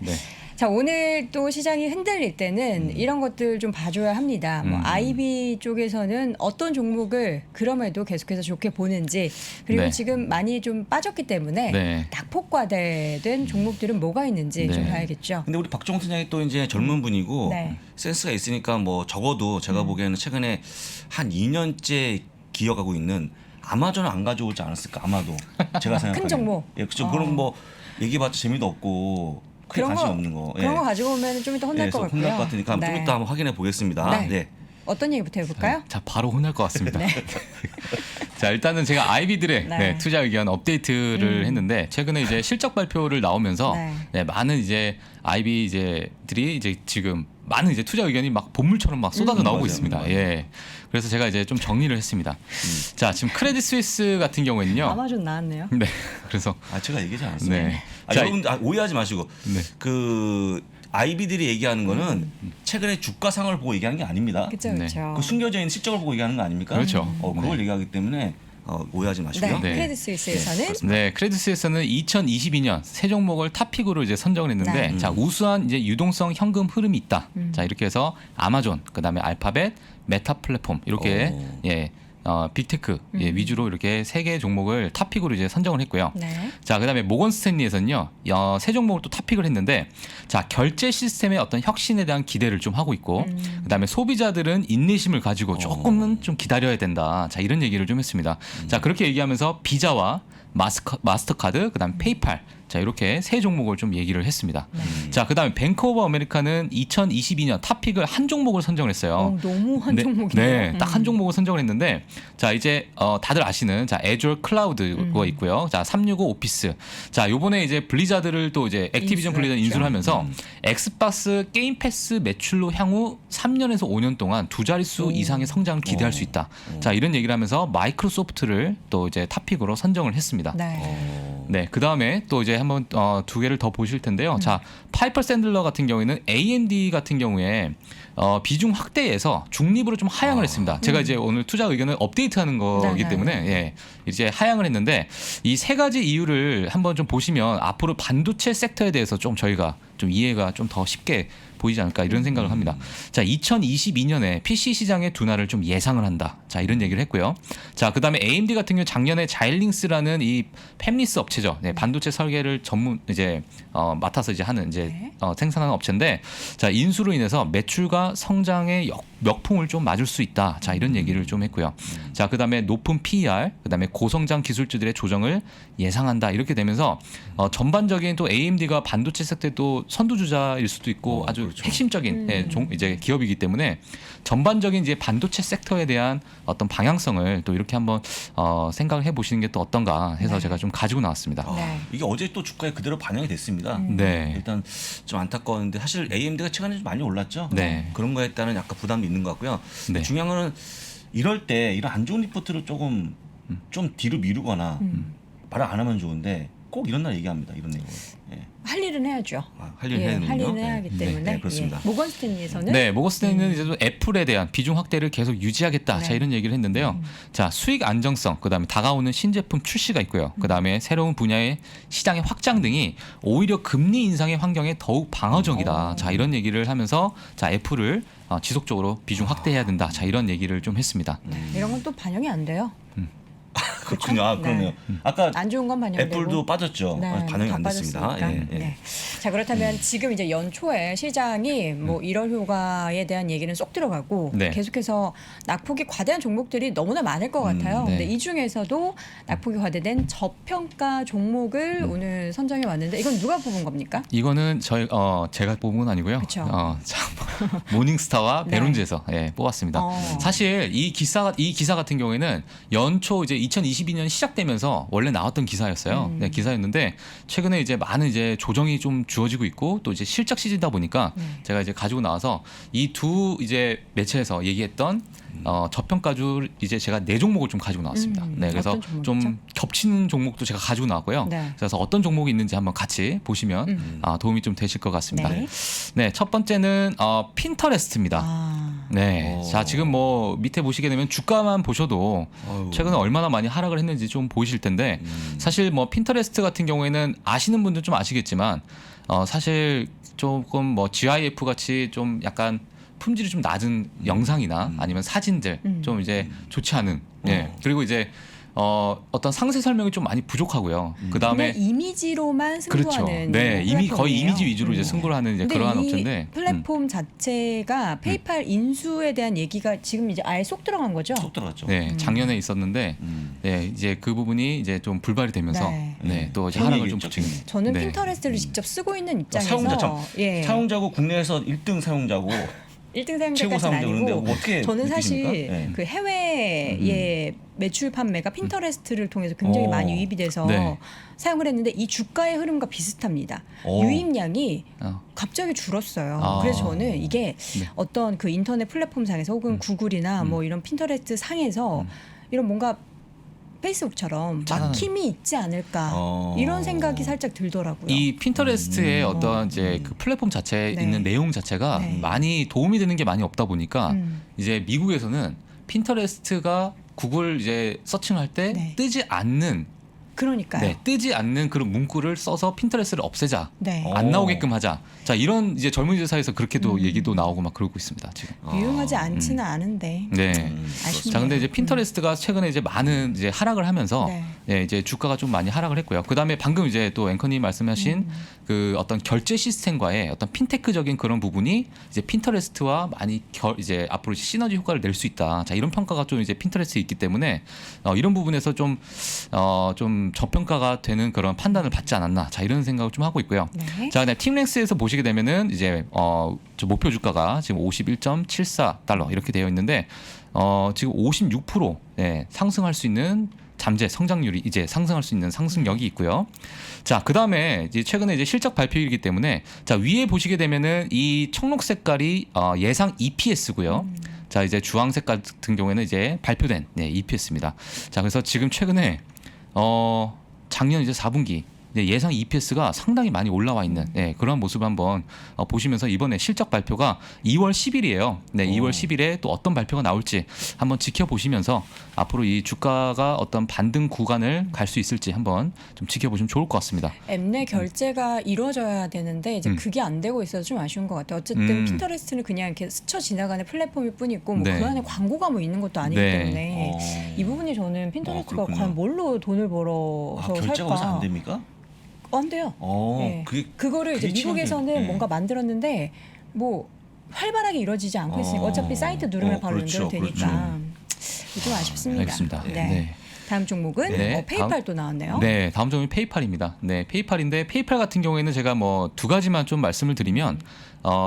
자, 오늘 또 시장이 흔들릴 때는 이런 것들 좀 봐줘야 합니다. 뭐 IB 쪽에서는 어떤 종목을 그럼에도 계속해서 좋게 보는지, 그리고 지금 많이 좀 빠졌기 때문에 낙폭과대된 종목들은 뭐가 있는지 좀 봐야겠죠. 근데 우리 박종훈 팀장이 또 이제 젊은 분이고 센스가 있으니까 뭐 적어도 제가 보기에는 최근에 한 2년째 기억하고 있는 아마존은 안 가져오지 않았을까 아마도 제가 생각하기에. 큰 종목. 예, 그렇죠. 그런 뭐 얘기해봤자 재미도 없고 크게 그런 관심 거- 없는 거. 그런 거 가지고 오면 좀 이따 혼날 것 그래서 같고요. 혼날 것 같으니까 좀 네. 이따 한번 확인해 보겠습니다. 네. 네. 어떤 얘기부터 해볼까요? 자, 바로 혼날 것 같습니다. 자, 일단은 제가 아이비들의 네. 네, 투자 의견 업데이트를 했는데 최근에 이제 실적 발표를 나오면서 네. 네, 많은 이제 아이비 이제들이 이제 지금 많은 이제 투자 의견이 막 본물처럼 막 쏟아져 나오고 맞아요. 있습니다. 맞아요. 예. 그래서 제가 이제 좀 정리를 했습니다. 자, 지금 크레딧 스위스 같은 경우에는요. 아마존 나왔네요. 네. 그래서 아 제가 얘기하지 않았어요. 네. 아, 자, 여러분 오해하지 마시고 네. 그 아이비들이 얘기하는 거는 최근에 주가 상을 보고 얘기하는 게 아닙니다. 그렇죠, 네. 그렇죠. 그 숨겨져 있는 실적을 보고 얘기하는 거 아닙니까? 그렇죠. 그걸 네. 얘기하기 때문에 오해하지 마시고요. 네, 네. 크레딧 스위스에서는 네, 크레딧 스위스는 2022년 세 종목을 탑픽으로 이제 선정을 했는데, 네. 자 우수한 이제 유동성 현금 흐름이 있다. 자 이렇게 해서 아마존, 그다음에 알파벳, 메타 플랫폼 이렇게 예. 빅테크 예, 위주로 이렇게 세 개의 종목을 탑픽으로 이제 선정을 했고요. 네. 자, 그다음에 모건 스탠리에서는요, 세 종목을 또 탑픽을 했는데, 자 결제 시스템의 어떤 혁신에 대한 기대를 좀 하고 있고, 그다음에 소비자들은 인내심을 가지고 조금은 좀 기다려야 된다. 자 이런 얘기를 좀 했습니다. 자 그렇게 얘기하면서 비자와 마스터카드, 그다음 페이팔, 자 이렇게 세 종목을 좀 얘기를 했습니다. 자 그다음에 뱅크 오브 아메리카는 2022년 탑픽을 한 종목을 선정을 했어요. 너무 한 네, 종목이네요. 네, 딱 한 종목을 선정을 했는데, 자 이제 다들 아시는 자 애줄 클라우드가 있고요. 자 365 오피스. 자 요번에 이제 블리자드를 또 이제 액티비전 블리자드 인수를 하면서 엑스박스 게임 패스 매출로 향후 3년에서 5년 동안 두 자릿수 이상의 성장을 기대할 수 있다. 자 이런 얘기를 하면서 마이크로소프트를 또 이제 탑픽으로 선정을 했습니다. 네. 네, 그 다음에 또 이제 한번 두 개를 더 보실 텐데요. 자, 파이퍼 샌들러 같은 경우에는 AMD 같은 경우에 비중 확대해서 중립으로 좀 하향을 했습니다. 제가 이제 오늘 투자 의견을 업데이트하는 거기 네, 때문에 네. 예, 이제 하향을 했는데 이 세 가지 이유를 한번 좀 보시면 앞으로 반도체 섹터에 대해서 좀 저희가 좀 이해가 좀 더 쉽게 보이지 않을까 이런 생각을 합니다. 자, 2022년에 PC 시장의 둔화를 좀 예상을 한다. 자, 이런 얘기를 했고요. 자, 그다음에 AMD 같은 경우 작년에 자일링스라는 이 팹리스 업체죠. 네, 반도체 설계를 전문 이제 맡아서 이제 하는 이제 네. 생산하는 업체인데, 자, 인수로 인해서 매출과 성장의 역풍을 좀 맞을 수 있다. 자, 이런 얘기를 좀 했고요. 자, 그다음에 높은 PER, 그다음에 고성장 기술주들의 조정을 예상한다. 이렇게 되면서 전반적인 또 AMD가 반도체 섹터도 선두주자일 수도 있고 아주 핵심적인 예, 이제 기업이기 때문에 전반적인 이제 반도체 섹터에 대한 어떤 방향성을 또 이렇게 한번 생각을 해보시는 게 또 어떤가 해서 제가 좀 가지고 나왔습니다. 네. 이게 어제 또 주가에 그대로 반영이 됐습니다. 네. 일단 좀 안타까웠는데 사실 AMD가 최근에 좀 많이 올랐죠. 네. 그런 거에 따른 약간 부담도 있는 것 같고요. 네. 중요한 거는 이럴 때 이런 안 좋은 리포트를 조금 좀 뒤로 미루거나 말을 안 하면 좋은데 꼭 이런 날 얘기합니다. 이런 내용을. 예. 할 일은 해야죠. 할 일은 해야 되는군요. 할 일은 해야 하기 네. 때문에. 네, 그렇습니다. 예. 모건 스탠리에서는 네, 모건 스탠리는 이제 또 애플에 대한 비중 확대를 계속 유지하겠다. 네. 자, 이런 얘기를 했는데요. 자, 수익 안정성, 그다음에 다가오는 신제품 출시가 있고요. 그다음에 새로운 분야의 시장의 확장 등이 오히려 금리 인상의 환경에 더욱 방어적이다. 자, 이런 얘기를 하면서 자, 애플을 지속적으로 비중 확대해야 된다. 자, 이런 얘기를 좀 했습니다. 이런 건 또 반영이 안 돼요. 그렇군요. 아, 그러네요. 아까 안 좋은 건 반영되고. 애플도 빠졌죠. 네, 반영이 다 안 됐습니다. 빠졌으니까. 예, 예. 네. 자, 그렇다면 지금 이제 연초에 시장이 뭐 1월 효과에 대한 얘기는 쏙 들어가고 네. 계속해서 낙폭이 과대한 종목들이 너무나 많을 것 같아요. 네. 근데 이 중에서도 낙폭이 과대된 저평가 종목을 오늘 선정해 왔는데 이건 누가 뽑은 겁니까? 이거는 제가 뽑은 건 아니고요. 그쵸. 모닝스타와 네. 베론즈에서 예, 뽑았습니다. 사실 이 기사 같은 경우에는 연초 이제 2022년 시작되면서 원래 나왔던 기사였어요. 네, 기사였는데 최근에 이제 많은 이제 조정이 좀 주어지고 있고 또 이제 실적 시즌이다 보니까 제가 이제 가지고 나와서 이 두 이제 매체에서 얘기했던 저평가주 이제 제가 4종목을 좀 가지고 나왔습니다. 네, 그래서 어떤 좀 종목이죠? 겹치는 종목도 제가 가지고 나왔고요. 네. 그래서 어떤 종목이 있는지 한번 같이 보시면 도움이 좀 되실 것 같습니다. 네. 네, 첫 번째는 핀터레스트입니다. 네, 자 지금 뭐 밑에 보시게 되면 주가만 보셔도 아유. 최근에 얼마나 많이 하락을 했는지 좀 보이실 텐데 사실 뭐 핀터레스트 같은 경우에는 아시는 분들 좀 아시겠지만 사실 조금 뭐 GIF 같이 좀 약간 품질이 좀 낮은 영상이나 아니면 사진들 좀 이제 좋지 않은 예 그리고 이제 어떤 상세 설명이 좀 많이 부족하고요. 그다음에 그냥 이미지로만 그렇죠. 승부하는 네, 이미 거의 플랫폼이에요. 이미지 위주로 이제 승부를 하는 이제 그러한 이 업체인데 플랫폼 자체가 페이팔 인수에 대한 얘기가 지금 이제 아예 쏙 들어간 거죠. 쏙 들어갔죠. 네, 작년에 있었는데 네, 이제 그 부분이 이제 좀 불발이 되면서 네. 네, 또 이제 손이 하락을 좀 있겠죠. 붙이는. 저는 네. 핀터레스트를 직접 쓰고 있는 입장에서 사용자 예. 사용자고 국내에서 1등 사용자고 1등 최고 사용자까지는 사용자 그런데 아니고 어떻게 저는 느끼십니까? 사실 네. 그 해외의 매출 판매가 핀터레스트를 통해서 굉장히 많이 유입이 돼서 네. 사용을 했는데 이 주가의 흐름과 비슷합니다. 오. 유입량이 어. 갑자기 줄었어요. 아. 그래서 저는 이게 네. 어떤 그 인터넷 플랫폼상에서 혹은 구글이나 뭐 이런 핀터레스트 상에서 이런 뭔가 페이스북처럼 막힘이 있지 않을까 이런 생각이 살짝 들더라고요. 이 핀터레스트의 어떤 이제 그 플랫폼 자체에 네. 있는 내용 자체가 네. 많이 도움이 되는 게 많이 없다 보니까 이제 미국에서는 핀터레스트가 구글 이제 서칭할 때 네. 뜨지 않는 그러니까요. 네, 뜨지 않는 그런 문구를 써서 핀터레스트를 없애자. 네. 안 나오게끔 하자. 자, 이런 이제 젊은이들 사이에서 그렇게도 얘기도 나오고 막 그러고 있습니다, 지금. 유용하지 않지는 않은데. 네. 아쉽네요. 자, 근데 이제 핀터레스트가 최근에 이제 많은 이제 하락을 하면서 네. 네, 이제 주가가 좀 많이 하락을 했고요. 그다음에 방금 이제 또 앵커님 말씀하신 그 어떤 결제 시스템과의 어떤 핀테크적인 그런 부분이 이제 핀터레스트와 많이 이제 앞으로 시너지 효과를 낼 수 있다. 자, 이런 평가가 좀 이제 핀터레스트에 있기 때문에 이런 부분에서 좀 저평가가 되는 그런 판단을 받지 않았나. 자, 이런 생각을 좀 하고 있고요. 네. 자, 그다음에 팀랭스에서 보시게 되면은 이제 저 목표 주가가 지금 51.74달러 이렇게 되어 있는데 지금 56% 네, 상승할 수 있는 잠재 성장률이 이제 상승할 수 있는 상승력이 있고요. 자, 그다음에 이제 최근에 이제 실적 발표이기 때문에 자, 위에 보시게 되면은 이 청록 색깔이 예상 EPS고요. 자, 이제 주황색 같은 경우에는 이제 발표된 EPS입니다. 자, 그래서 지금 최근에 작년 이제 4분기 예상 EPS가 상당히 많이 올라와 있는 그런 모습 한번 보시면서 이번에 실적 발표가 2월 10일이에요. 네, 2월 10일에 또 어떤 발표가 나올지 한번 지켜보시면서 앞으로 이 주가가 어떤 반등 구간을 갈 수 있을지 한번 좀 지켜보시면 좋을 것 같습니다. 앱내 결제가 이루어져야 되는데 이제 그게 안 되고 있어서 좀 아쉬운 것 같아요. 어쨌든 핀터레스트는 그냥 이렇게 스쳐 지나가는 플랫폼일 뿐이고 뭐 네. 그 안에 광고가 뭐 있는 것도 아니기 네. 때문에 이 부분이 저는 핀터레스트가 그렇군요. 과연 뭘로 돈을 벌어서 결제가 살까? 거기서 안 됩니까? 안 돼요. 네. 그거를 이제 그게 미국에서는 치명적이네. 뭔가 만들었는데 뭐 활발하게 이루어지지 않고 있으니까 어차피 사이트 누르면 바로 그렇죠, 연결되니까 좀 아쉽습니다. 알겠습니다. 네. 네. 다음 종목은 네, 페이팔도 나왔네요. 네, 다음 종목이 페이팔입니다. 네, 페이팔인데 페이팔 같은 경우에는 제가 뭐 두 가지만 좀 말씀을 드리면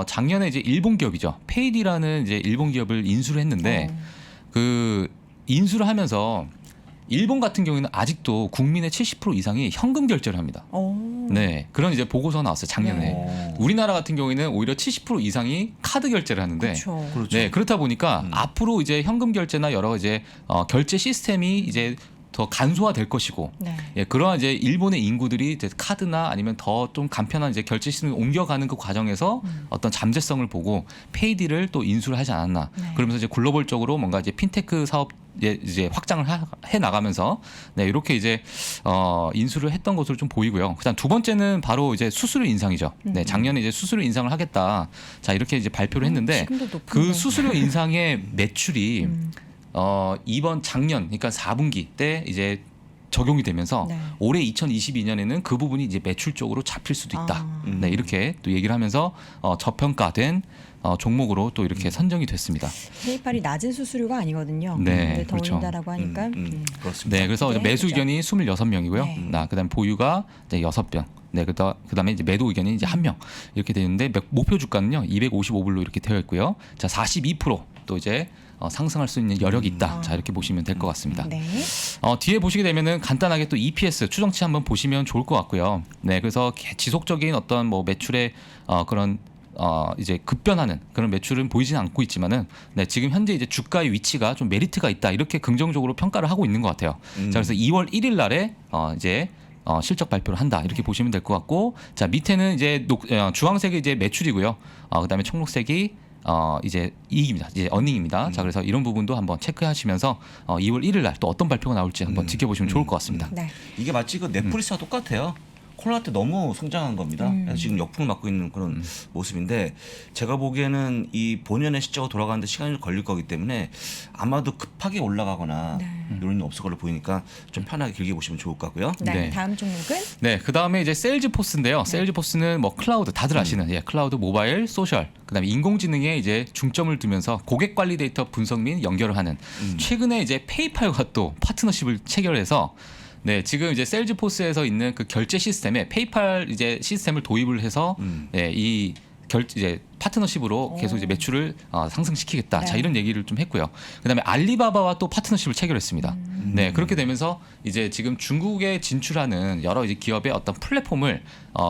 작년에 이제 일본 기업이죠. 페이디라는 이제 일본 기업을 인수를 했는데 그 인수를 하면서 일본 같은 경우에는 아직도 국민의 70% 이상이 현금 결제를 합니다. 네, 그런 이제 보고서가 나왔어요 작년에. 네. 우리나라 같은 경우에는 오히려 70% 이상이 카드 결제를 하는데, 그렇죠. 네, 그렇다 보니까 앞으로 이제 현금 결제나 여러 이제 결제 시스템이 이제 더 간소화될 것이고, 네. 예, 그러한 이제 일본의 인구들이 이제 카드나 아니면 더 좀 간편한 이제 결제 시스템을 옮겨가는 그 과정에서 어떤 잠재성을 보고 페이디를 또 인수를 하지 않았나. 네. 그러면서 이제 글로벌적으로 뭔가 이제 핀테크 사업 이제 확장을 해 나가면서 네, 이렇게 이제 인수를 했던 것으로 좀 보이고요. 그다음 두 번째는 바로 이제 수수료 인상이죠. 네, 작년에 이제 수수료 인상을 하겠다. 자, 이렇게 이제 발표를 했는데 지금도 높은데. 그 수수료 인상의 매출이 이번 작년 그러니까 4분기 때 이제 적용이 되면서 네. 올해 2022년에는 그 부분이 이제 매출적으로 잡힐 수도 있다. 네, 이렇게 또 얘기를 하면서 저평가된 종목으로 또 이렇게 선정이 됐습니다. 페이팔이 낮은 수수료가 아니거든요. 네, 근데 더 그렇죠. 올린다라고 하니까 그렇습니다. 네, 그래서 네, 매수 그렇죠. 의견이 26명이고요. 네. 그다음에 보유가 이제 6병. 네, 그다음에 이제 매도 의견이 이제 1명 이렇게 되는데 목표 주가는요 255불로 이렇게 되어 있고요. 자, 42%또 이제 상승할 수 있는 여력이 있다. 자, 이렇게 보시면 될 것 같습니다. 네. 뒤에 보시게 되면은 간단하게 또 EPS 추정치 한번 보시면 좋을 것 같고요. 네, 그래서 지속적인 어떤 뭐 매출의 그런 이제 급변하는 그런 매출은 보이지는 않고 있지만은 네, 지금 현재 이제 주가의 위치가 좀 메리트가 있다 이렇게 긍정적으로 평가를 하고 있는 것 같아요. 자, 그래서 2월 1일 날에 이제 실적 발표를 한다 이렇게 보시면 될 것 같고, 자, 밑에는 이제 주황색이 이제 매출이고요. 그다음에 청록색이 이제 이익입니다. 이제 어닝입니다. 자, 그래서 이런 부분도 한번 체크하시면서 2월 1일 날 또 어떤 발표가 나올지 한번 지켜보시면 좋을 것 같습니다. 네. 이게 마치 그 넷플릭스와 똑같아요. 코로나 때 너무 성장한 겁니다. 그래서 지금 역풍을 맞고 있는 그런 모습인데 제가 보기에는 이 본연의 시장으로 돌아가는데 시간이 걸릴 거기 때문에 아마도 급하게 올라가거나 요인은 없을 걸로 보이니까 좀 편하게 길게 보시면 좋을 것 같고요. 네. 네. 다음 종목은 네, 그 다음에 이제 세일즈포스인데요. 세일즈포스는 뭐 클라우드 다들 아시는 클라우드, 모바일, 소셜, 그다음에 인공지능에 이제 중점을 두면서 고객 관리 데이터 분석 및 연결을 하는 최근에 이제 페이팔과 또 파트너십을 체결해서 네, 지금 이제 세일즈포스에서 있는 그 결제 시스템에 페이팔 이제 시스템을 도입을 해서 이 이제 파트너십으로 계속 이제 매출을 상승시키겠다. 네. 자, 이런 얘기를 좀 했고요. 그다음에 알리바바와 또 파트너십을 체결했습니다. 네, 그렇게 되면서 이제 지금 중국에 진출하는 여러 이제 기업의 어떤 플랫폼을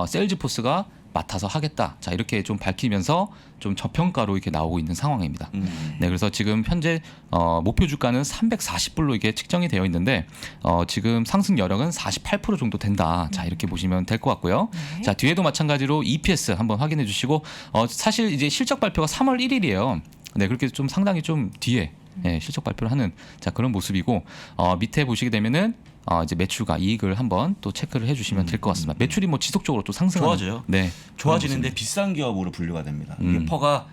세일즈포스가 맡아서 하겠다. 자, 이렇게 좀 밝히면서 좀 저평가로 이렇게 나오고 있는 상황입니다. 네, 그래서 지금 현재 목표 주가는 340불로 이게 측정이 되어 있는데 지금 상승 여력은 48% 정도 된다. 자, 이렇게 보시면 될 것 같고요. 네. 자, 뒤에도 마찬가지로 EPS 한번 확인해 주시고 사실 이제 실적 발표가 3월 1일이에요. 네, 그렇게 좀 상당히 좀 뒤에 실적 발표를 하는 자, 그런 모습이고 밑에 보시게 되면은 이제 매출과 이익을 한번 또 체크를 해주시면 될 것 같습니다. 매출이 뭐 지속적으로 또 상승하는 좋아져요. 네, 좋아지는데 비싼 기업으로 분류가 됩니다. 이게 퍼가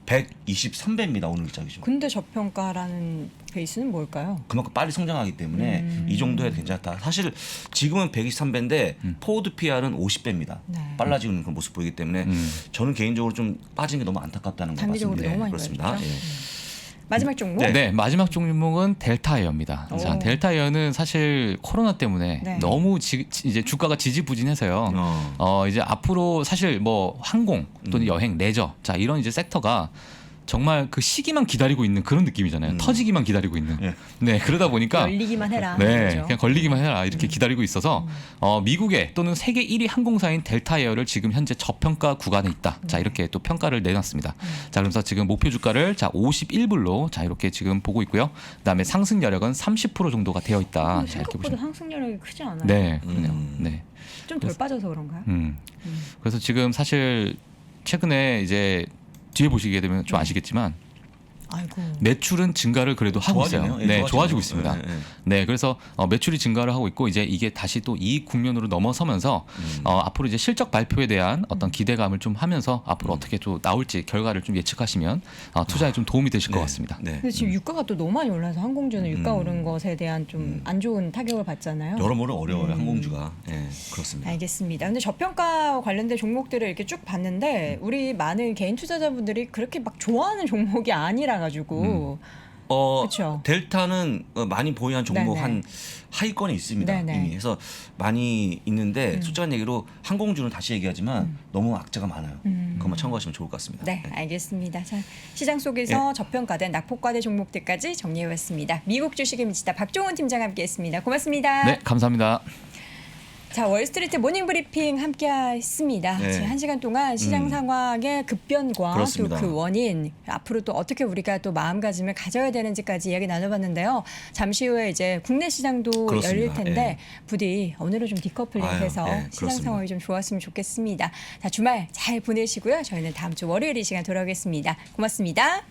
123배입니다. 오늘 일자 기준. 근데 저평가라는 베이스는 뭘까요? 그만큼 빨리 성장하기 때문에 이 정도에 괜찮다. 사실 지금은 123배인데 포워드 PR은 50배입니다. 네. 빨라지는 그런 모습 보이기 때문에 저는 개인적으로 좀 빠진 게 너무 안타깝다는 것 단기적으로 같습니다. 너무 많이 그렇습니다. 빠졌죠. 예. 마지막 종목. 네, 마지막 종목은 델타에어입니다. 오. 자, 델타에어는 사실 코로나 때문에 네. 너무 이제 주가가 지지부진해서요. 이제 앞으로 사실 뭐 항공 또는 여행, 레저, 자, 이런 이제 섹터가 정말 그 시기만 기다리고 있는 그런 느낌이잖아요. 터지기만 기다리고 있는. 예. 네, 그러다 보니까 열리기만 해라. 네, 그렇죠. 그냥 걸리기만 해라 이렇게 기다리고 있어서 미국의 또는 세계 1위 항공사인 델타에어를 지금 현재 저평가 구간에 있다. 자, 이렇게 또 평가를 내놨습니다. 자, 그래서 지금 목표 주가를 자 51불로 자 이렇게 지금 보고 있고요. 그다음에 상승 여력은 30% 정도가 되어 있다. 자, 이렇게 생각보다 보시면. 상승률이 크지 않아요. 네, 그래요. 네. 좀 덜 빠져서 그런가요? 그래서 지금 사실 최근에 이제 뒤에 보시게 되면 좀 아시겠지만 아이고. 매출은 증가를 그래도 하고 있어요. 좋아지네요. 예, 네, 좋아지네요. 좋아지고 있습니다. 예, 예. 네, 그래서 매출이 증가를 하고 있고 이제 이게 다시 또 이익 국면으로 넘어서면서 앞으로 이제 실적 발표에 대한 어떤 기대감을 좀 하면서 앞으로 어떻게 또 나올지 결과를 좀 예측하시면 투자에 좀 도움이 되실 것 같습니다. 네. 근데 지금 유가가 또 너무 많이 올라서 항공주는 유가 오른 것에 대한 좀 안 좋은 타격을 받잖아요. 여러모로 어려워요. 항공주가. 예, 그렇습니다. 알겠습니다. 근데 저평가 관련된 종목들을 이렇게 쭉 봤는데 우리 많은 개인 투자자분들이 그렇게 막 좋아하는 종목이 아니라 가지고 그렇죠. 델타는 많이 보유한 종목 네네. 한 하위권에 있습니다. 네네. 이미. 그래서 많이 있는데 솔직한 얘기로 항공주는 다시 얘기하지만 너무 악재가 많아요. 그것만 참고하시면 좋을 것 같습니다. 네, 알겠습니다. 자, 시장 속에서 저평가된 낙폭과대 종목들까지 정리해봤습니다. 미국 주식의 미치다 박종훈 팀장 함께했습니다. 고맙습니다. 네, 감사합니다. 자, 월스트리트 모닝 브리핑 함께했습니다. 네. 지금 1시간 동안 시장 상황의 급변과 또 그렇습니다. 그 원인, 앞으로 또 어떻게 우리가 또 마음가짐을 가져야 되는지까지 이야기 나눠봤는데요. 잠시 후에 이제 국내 시장도 그렇습니다. 열릴 텐데 예. 부디 오늘은 좀 디커플링해서 아유, 예, 시장 그렇습니다. 상황이 좀 좋았으면 좋겠습니다. 자, 주말 잘 보내시고요. 저희는 다음 주 월요일 이 시간 돌아오겠습니다. 고맙습니다.